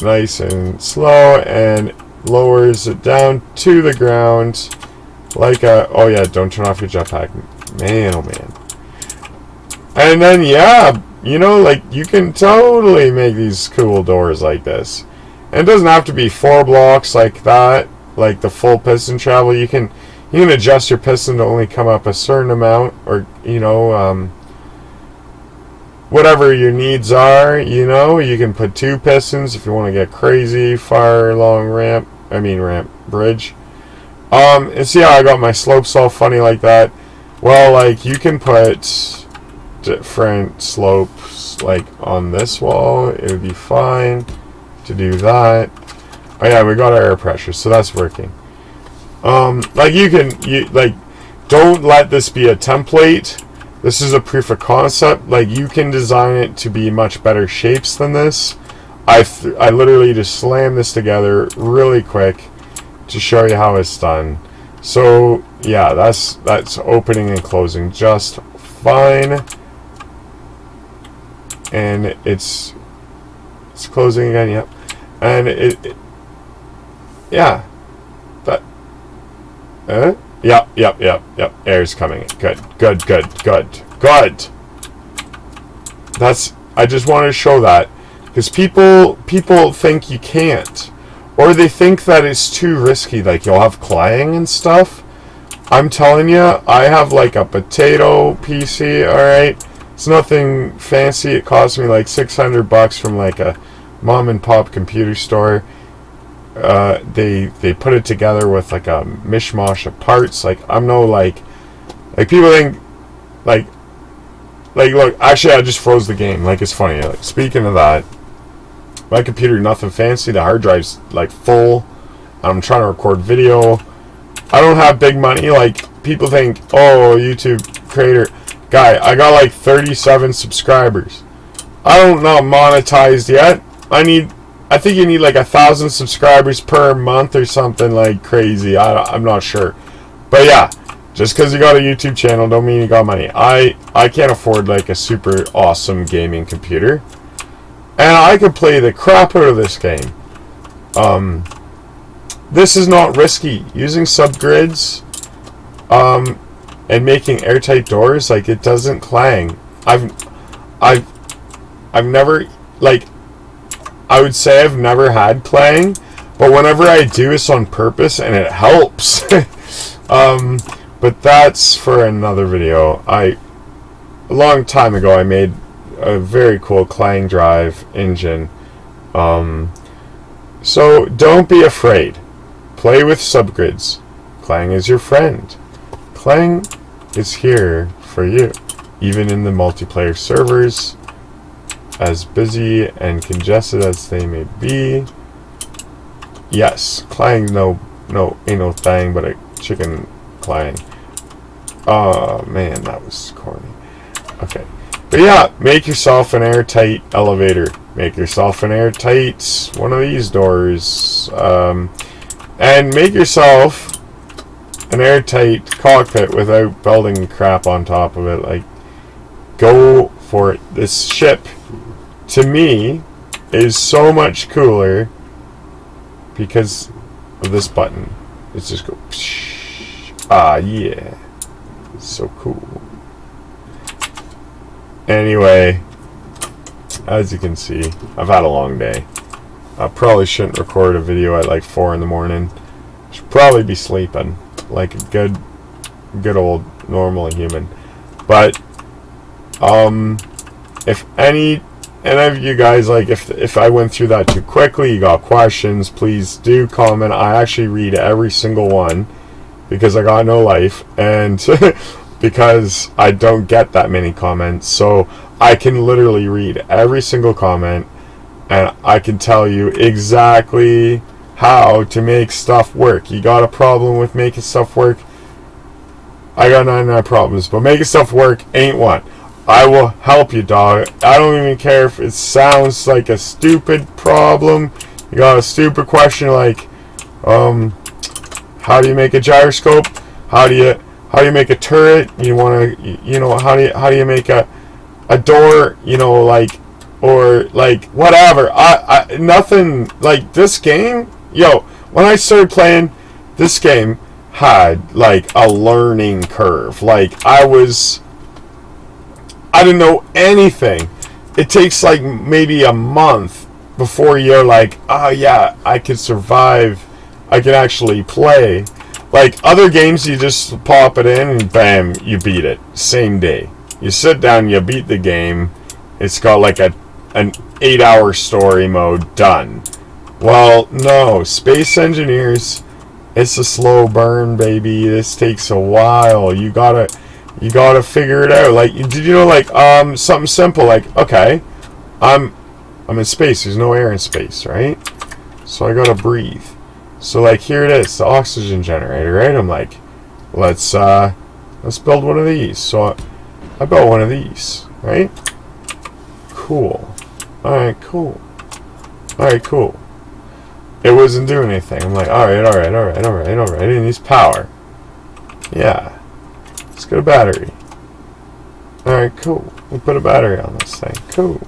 Nice and slow, and lowers it down to the ground like a... Oh yeah, don't turn off your jetpack. Man, oh man. And then, yeah, you know, like, you can totally make these cool doors like this. And it doesn't have to be 4 blocks like that, like the full piston travel. You can adjust your piston to only come up a certain amount, or, you know, whatever your needs are, you know. You can put 2 pistons if you want to get crazy, far long bridge. And see how I got my slopes all funny like that? Well, like, you can put different slopes, like, on this wall. It would be fine. to do that. Oh yeah, we got our air pressure, so that's working. Like don't let this be a template. This is a proof of concept. Like, you can design it to be much better shapes than this. I literally just slammed this together really quick to show you how it's done. So yeah, that's opening and closing just fine, and it's closing again. Yep, and yeah, that yep. Air's coming in. Good. That's, I just wanted to show that, because people think you can't, or they think that it's too risky, like you'll have clang and stuff. I'm telling you, I have like a potato PC, alright? It's nothing fancy. It cost me like $600 from like a mom and pop computer store. They put it together with like a mishmash of parts. Like, I'm no like people think like look, actually I just froze the game. Like, it's funny. Like, speaking of that, my computer, nothing fancy. The hard drive's like full. I'm trying to record video. I don't have big money. Like, people think, oh, YouTube creator guy, I got like 37 subscribers. I don't know, monetized yet. I think you need like 1,000 subscribers per month or something like crazy. I'm not sure. But yeah, just because you got a YouTube channel don't mean you got money. I can't afford like a super awesome gaming computer. And I could play the crap out of this game. This is not risky. Using subgrids and making airtight doors, like, it doesn't clang. I've never, like, I would say I've never had clang, but whenever I do, it's on purpose and it helps. But that's for another video. A long time ago I made a very cool clang drive engine. So don't be afraid. Play with subgrids. Clang is your friend. Clang is here for you, even in the multiplayer servers, as busy and congested as they may be. Yes, clang, no, ain't no thing but a chicken clang. Oh man, that was corny. Okay, but yeah, make yourself an airtight elevator. Make yourself an airtight one of these doors, and make yourself an airtight cockpit without building crap on top of it. Like, go for it. This ship, to me, is so much cooler because of this button. It's just go. Ah, yeah, it's so cool. Anyway, as you can see, I've had a long day. I probably shouldn't record a video at like 4 in the morning. Should probably be sleeping like a good old normal human. But if any of you guys, like, if I went through that too quickly, you got questions, please do comment. I actually read every single one because I got no life, and because I don't get that many comments, so I can literally read every single comment, and I can tell you exactly how to make stuff work. You got a problem with making stuff work? I got 99 problems, but making stuff work ain't one. I will help you, dog. I don't even care if it sounds like a stupid problem. You got a stupid question like, how do you make a gyroscope? How do you make a turret? You want to, you know, how do you make a door? You know, like, or like whatever. I nothing like this game. Yo, when I started playing, this game had like a learning curve. Like, I didn't know anything. It takes like maybe a month before you're like, oh yeah, I could survive. I can actually play. Like, other games, you just pop it in and bam, you beat it. Same day. You sit down, you beat the game. It's got like an 8-hour story mode, done. Well, no. Space Engineers, it's a slow burn, baby. This takes a while. You gotta figure it out. Like, did you know, like, something simple, like, okay, I'm I'm in space. There's no air in space, right? So I gotta breathe. So like here it is, the oxygen generator, right? I'm like, let's build one of these. So I built one of these, right? Cool. Alright, cool. Alright, cool. It wasn't doing anything. I'm like, alright. It needs power. Yeah. Let's get a battery. Alright, cool. We'll put a battery on this thing. Cool.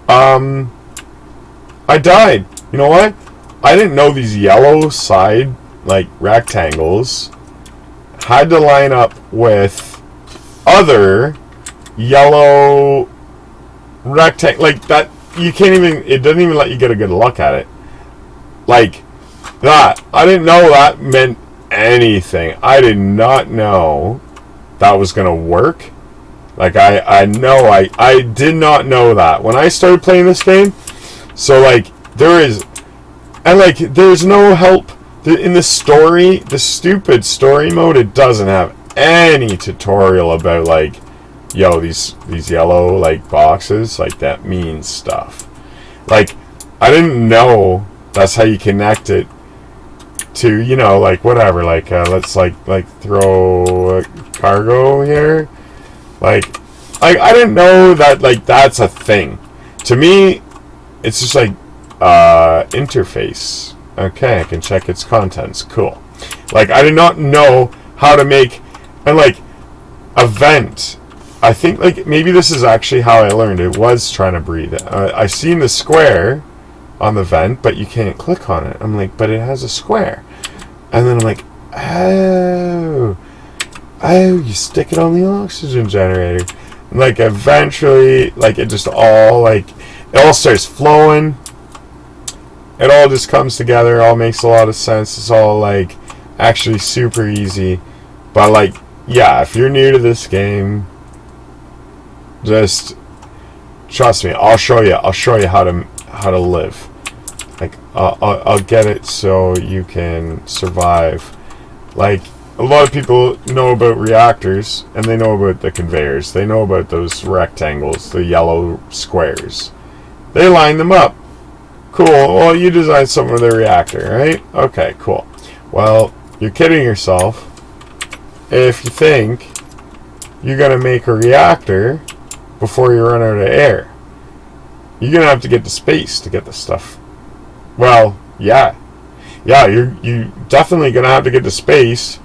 I died. You know what? I didn't know these yellow side, like, rectangles had to line up with other yellow rectangle. Like, that, you can't even, it doesn't even let you get a good look at it. Like, that. I didn't know that meant anything. I did not know that was going to work. Like, I did not know that. When I started playing this game, so, like, there's no help. In the story, the stupid story mode, it doesn't have any tutorial about, like, yo, these yellow, like, boxes, like, that means stuff. Like, I didn't know that's how you connect it to, you know, like, whatever, like, let's, like throw a cargo here. Like, I didn't know that, like, that's a thing. To me, it's just, like, interface. Okay, I can check its contents. Cool. Like, I did not know how to make, and, like, a vent. I think, like, maybe this is actually how I learned. It was trying to breathe. I seen the square on the vent, but you can't click on it. I'm like, but it has a square. And then I'm like, oh, you stick it on the oxygen generator. And, like, eventually, like, it just all, like, it all starts flowing. It all just comes together. It all makes a lot of sense. It's all, like, actually super easy. But, like, yeah, if you're new to this game, just trust me. I'll show you how to live. Like, I'll get it so you can survive. Like, a lot of people know about reactors, and they know about the conveyors. They know about those rectangles, the yellow squares. They line them up. Cool. Well, you designed something with a reactor, right? Okay, cool. Well, you're kidding yourself if you think you're going to make a reactor before you run out of air. You're going to have to get to space to get the stuff. Well, yeah. Yeah, you're definitely going to have to get to space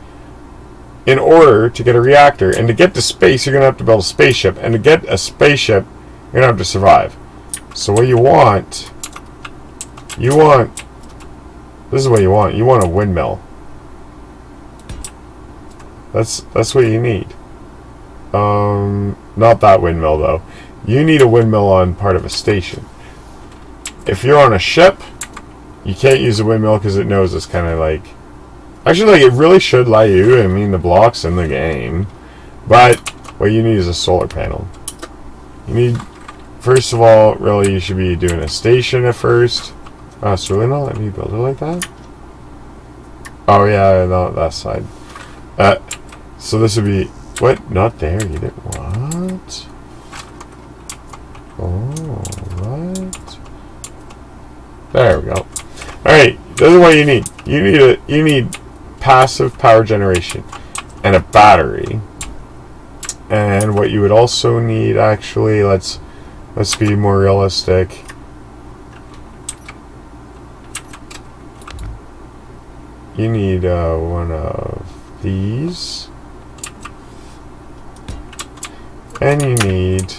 in order to get a reactor. And to get to space, you're going to have to build a spaceship. And to get a spaceship, you're going to have to survive. So what you want, this is what you want. You want a windmill. That's what you need. Not that windmill, though. You need a windmill on part of a station. If you're on a ship, you can't use a windmill because it knows it's kind of like... Actually, like, it really should let you. I mean, the block's in the game. But what you need is a solar panel. You need... First of all, really, you should be doing a station at first. Oh, it's really not letting me build it like that? Oh, yeah, not that side. So this would be... What? Not there either. What? Oh, what? There we go. Alright, this is what you need. You need passive power generation and a battery. And what you would also need, actually, let's be more realistic. You need one of these. And you need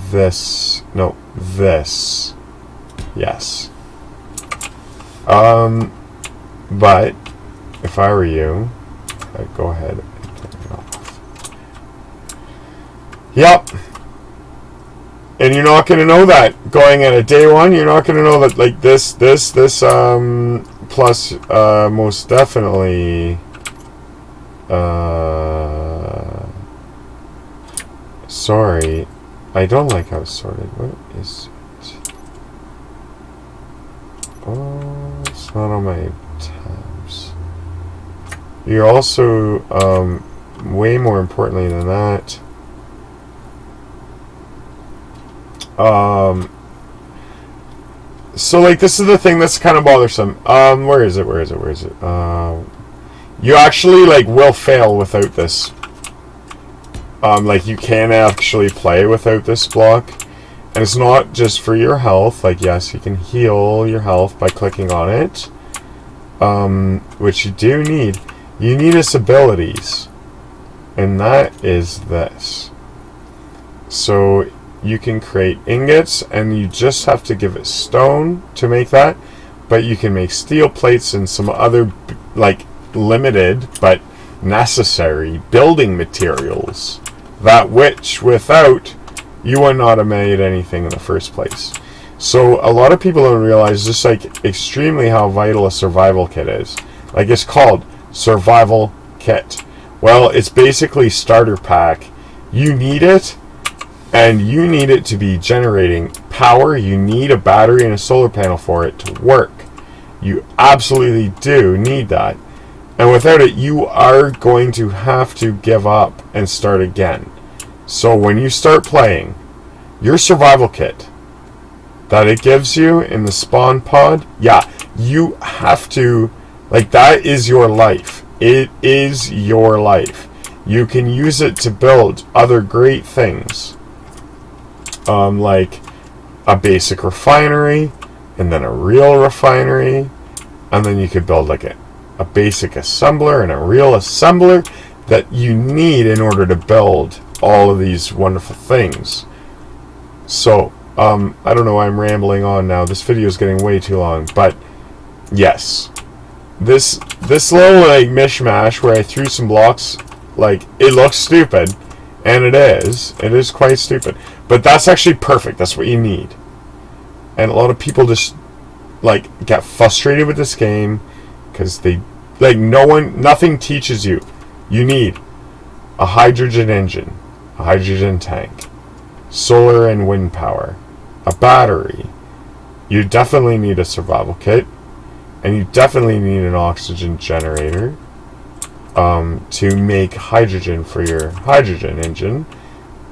this. No, this. Yes. But if I were you, I'd go ahead and turn it off. Yep. And you're not going to know that going at a day one. You're not going to know that, like, this, plus, most definitely, sorry, I don't like how it's sorted. What is it? Oh, it's not on my tabs. You're also, way more importantly than that, So like this is the thing that's kind of bothersome. Where is it? You actually like will fail without this. Like you can actually play without this block. And it's not just for your health. Like, yes, you can heal your health by clicking on it. Which you do need. You need its abilities. And that is this. So you can create ingots, and you just have to give it stone to make that. But you can make steel plates and some other, like, limited but necessary building materials. That which, without, you would not have made anything in the first place. So a lot of people don't realize just like extremely how vital a survival kit is. Like it's called survival kit. Well, it's basically starter pack. You need it, and you need it to be generating power. You need a battery and a solar panel for it to work. You absolutely do need that. And without it, you are going to have to give up and start again. So when you start playing, your survival kit that it gives you in the spawn pod, yeah, you have to, like, that is your life. It is your life. You can use it to build other great things. Like a basic refinery, and then a real refinery, and then you could build like a basic assembler and a real assembler that you need in order to build all of these wonderful things. So, I don't know why I'm rambling on now. This video is getting way too long, but yes, this little like mishmash where I threw some blocks, like, it looks stupid, and it is quite stupid, but that's actually perfect. That's what you need. And a lot of people just like get frustrated with this game because they, like, nothing teaches you. You need a hydrogen engine, a hydrogen tank, solar and wind power, a battery. You definitely need a survival kit, and you definitely need an oxygen generator to make hydrogen for your hydrogen engine.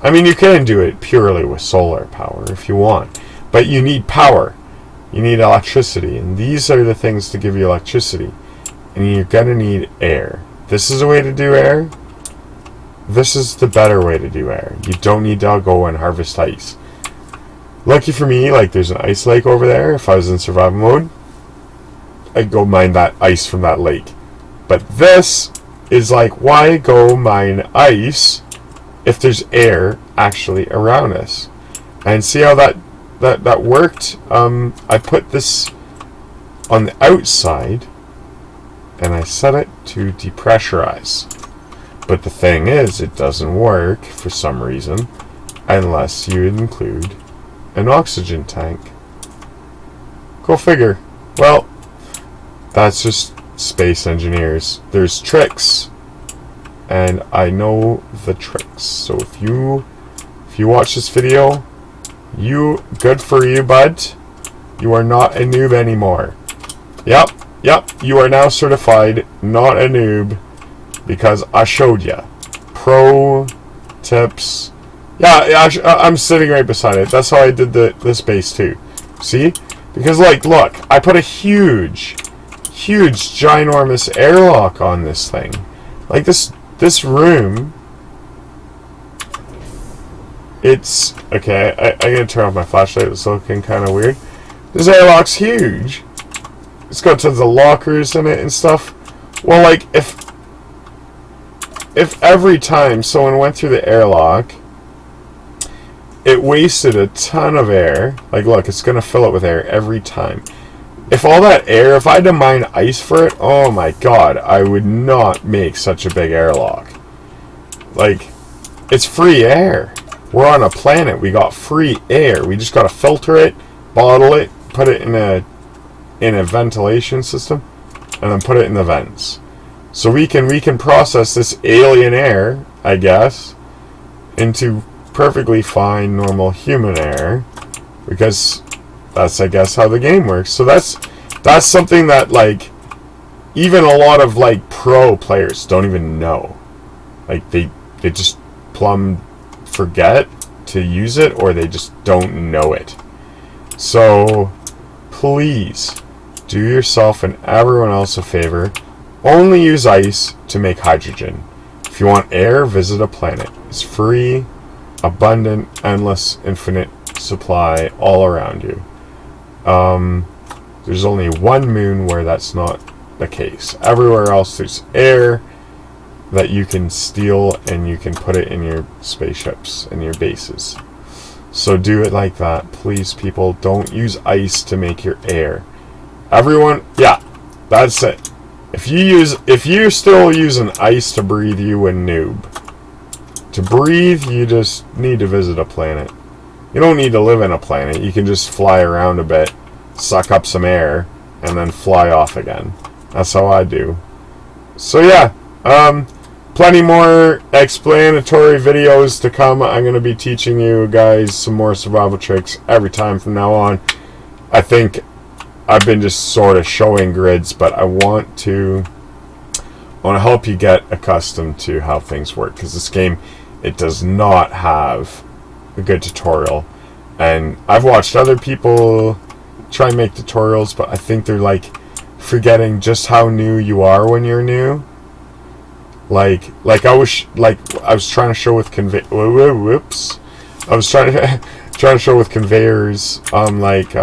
I mean, you can do it purely with solar power if you want, but you need power. You need electricity, and these are the things to give you electricity. And you're gonna need air. This is a way to do air. This is the better way to do air. You don't need to go and harvest ice. Lucky for me, like, there's an ice lake over there. If I was in survival mode, I'd go mine that ice from that lake. But this is like, why go mine ice if there's air actually around us? And see how that worked? I put this on the outside, and I set it to depressurize. But the thing is, it doesn't work for some reason unless you include an oxygen tank. Go figure. Well, that's just space engineers. There's tricks, and I know the tricks. So if you watch this video, good for you, bud. You are not a noob anymore. Yep, you are now certified not a noob because I showed you. Pro tips. Yeah, I'm sitting right beside it. That's how I did this base too. See? Because, like, look, I put a huge, ginormous airlock on this thing. Like, this room, it's, okay, I gotta turn off my flashlight. It's looking kind of weird. This airlock's huge. It's got tons of lockers in it and stuff. Well, like, if every time someone went through the airlock, it wasted a ton of air. Like, look, it's going to fill it with air every time. If all that air, if I had to mine ice for it, oh my god, I would not make such a big airlock. Like, it's free air. We're on a planet. We got free air. We just got to filter it, bottle it, put it in a ventilation system, and then put it in the vents. So we can process this alien air, I guess, into perfectly fine normal human air, because that's, I guess, how the game works. So that's something that, like, even a lot of, like, pro players don't even know. Like, they just plumb forget to use it, or they just don't know it. So please do yourself and everyone else a favor. Only use ice to make hydrogen. If you want air, visit a planet. It's free, abundant, endless, infinite supply all around you. There's only one moon where that's not the case. Everywhere else there's air that you can steal, and you can put it in your spaceships and your bases. So do it like that. Please, people, don't use ice to make your air. Everyone, yeah, that's it. If you're still using ice to breathe, you a noob. To breathe, you just need to visit a planet. You don't need to live in a planet. You can just fly around a bit, suck up some air, and then fly off again. That's how I do. So yeah, plenty more explanatory videos to come. I'm going to be teaching you guys some more survival tricks every time from now on. I think I've been just sort of showing grids, but I want to help you get accustomed to how things work, because this game, it does not have a good tutorial. And I've watched other people try and make tutorials, but I think they're like forgetting just how new you are when you're new. Like I was trying to show with whoops. I was trying to show with conveyors, like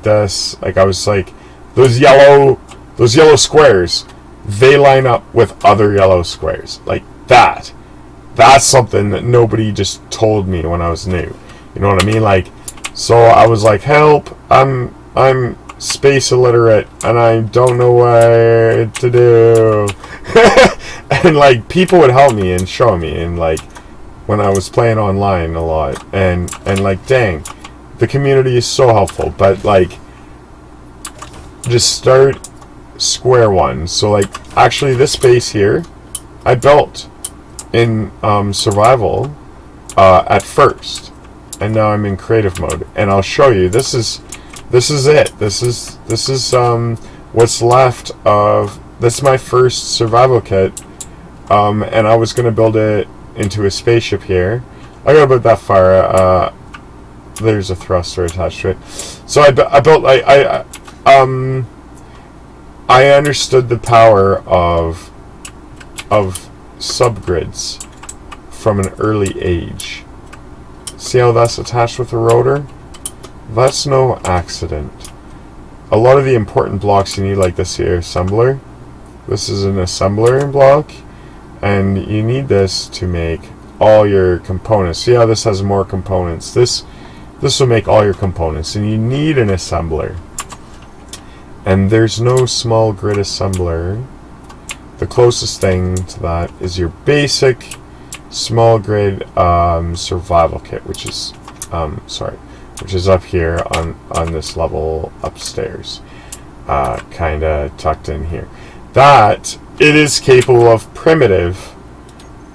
this. Like I was like, those yellow squares, they line up with other yellow squares. Like that. That's something that nobody just told me when I was new. You know what I mean? Like, so I was like, help, I'm space illiterate and I don't know what to do. And like people would help me and show me, and like when I was playing online a lot, and like, dang, the community is so helpful. But like, just start square one. So like, actually this base here I built in survival at first, and now I'm in creative mode, and I'll show you. This is it. This is what's left of this. Is my first survival kit, and I was gonna build it into a spaceship here. I gotta build that far. There's a thruster attached to it. So I built. I understood the power of subgrids from an early age. See how that's attached with a rotor? That's no accident. A lot of the important blocks you need, like this here assembler. This is an assembler block, and you need this to make all your components. See how this has more components? This will make all your components, and you need an assembler. And there's no small grid assembler. The closest thing to that is your basic small grid survival kit, which is which is up here on this level upstairs, kind of tucked in here. That it is capable of primitive.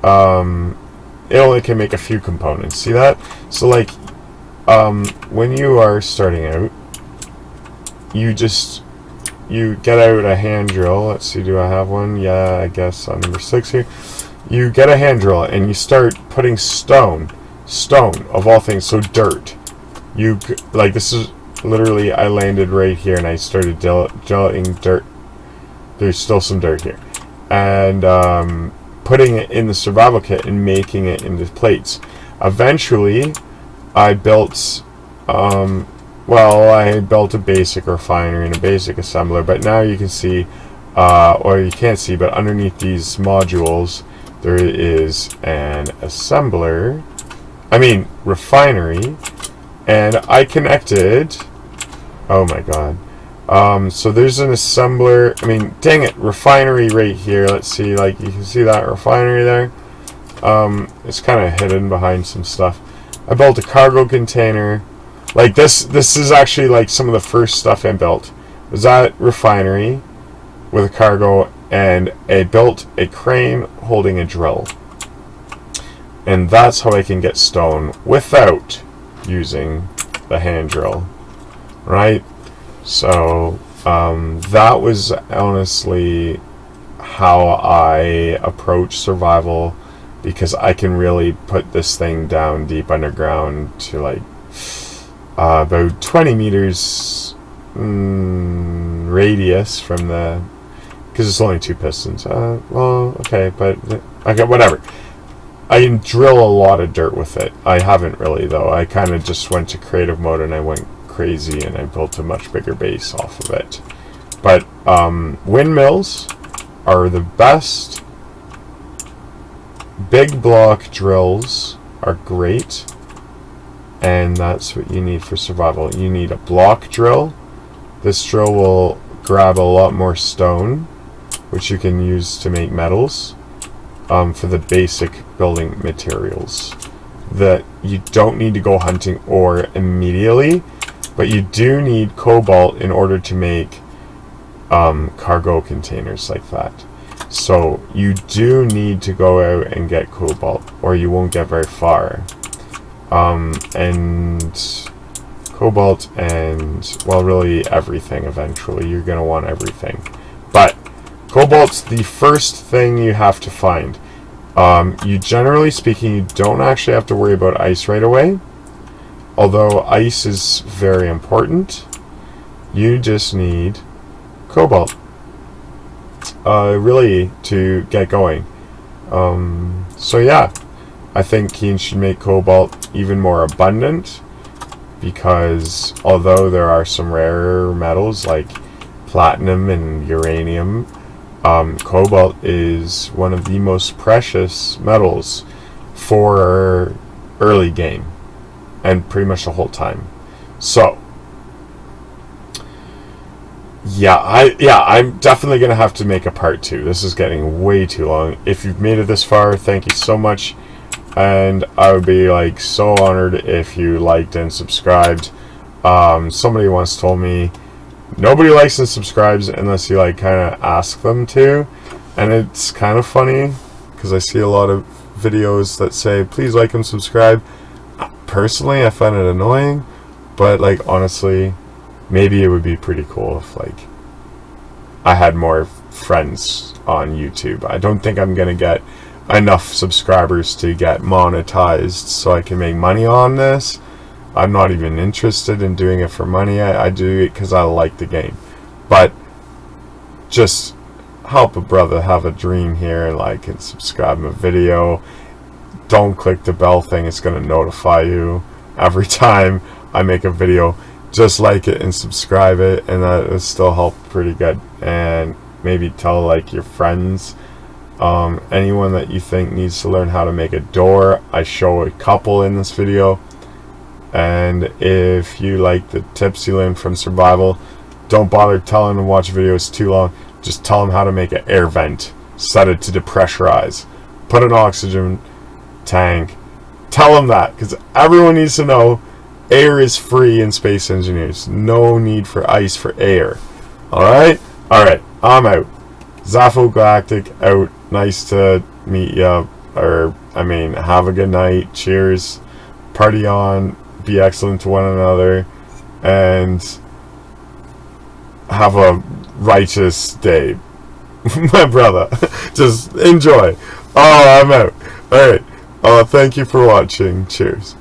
It only can make a few components. See that? So like, when you are starting out, you get out a hand drill. Let's see, do I have one? Yeah, I guess on number 6 here. You get a hand drill and you start putting stone of all things, so dirt. You, like, this is literally, I landed right here and I started gelling dirt. There's still some dirt here. And putting it in the survival kit and making it into plates. Eventually, I built I built a basic refinery and a basic assembler, but now you can see, or you can't see, but underneath these modules, there is an refinery, and I connected, oh my god, so there's an assembler, dang it, refinery right here. Let's see, like, you can see that refinery there. It's kind of hidden behind some stuff. I built a cargo container. Like this is actually like some of the first stuff I built. Was that refinery with a cargo, and I built a crane holding a drill. And that's how I can get stone without using the hand drill. Right? So that was honestly how I approach survival because I can really put this thing down deep underground to like about 20 meters radius from the, because it's only 2 pistons. Well, okay, but I got whatever. I can drill a lot of dirt with it. I haven't really, though. I kind of just went to creative mode and I went crazy and I built a much bigger base off of it. But windmills are the best. Big block drills are great, and that's what you need for survival. You need a block drill. This drill will grab a lot more stone, which you can use to make metals, for the basic building materials. That you don't need to go hunting ore immediately, but you do need cobalt in order to make cargo containers like that. So you do need to go out and get cobalt, or you won't get very far. And cobalt and, well, really everything eventually. You're going to want everything. But cobalt's the first thing you have to find. You generally speaking, you don't actually have to worry about ice right away. Although ice is very important. You just need cobalt. Really, to get going. So yeah, I think Keen should make cobalt even more abundant, because although there are some rarer metals like platinum and uranium, cobalt is one of the most precious metals for early game and pretty much the whole time. So I'm definitely going to have to make a part 2. This is getting way too long. If you've made it this far, thank you so much. And I would be like so honored if you liked and subscribed. Somebody once told me nobody likes and subscribes unless you like kind of ask them to. And it's kind of funny because I see a lot of videos that say please like and subscribe. Personally, I find it annoying, but like honestly, maybe it would be pretty cool if like I had more friends on YouTube. I don't think I'm gonna get enough subscribers to get monetized so I can make money on this. I'm not even interested in doing it for money. I do it because I like the game. But just help a brother have a dream here, and like and subscribe my video. Don't click the bell thing, it's gonna notify you every time I make a video. Just like it and subscribe it, and that will still help pretty good. And maybe tell like your friends, anyone that you think needs to learn how to make a door. I show a couple in this video. And if you like the tips you learned from survival, don't bother telling them to watch videos too long. Just tell them how to make an air vent, set it to depressurize, put an oxygen tank. Tell them that, because everyone needs to know air is free in Space Engineers. No need for ice for air. Alright? Alright, I'm out. Zaffo Galactic out. Nice to meet you. Or, I mean, have a good night. Cheers. Party on. Be excellent to one another. And have a righteous day. My brother. Just enjoy. Oh, I'm out. Alright. Thank you for watching. Cheers.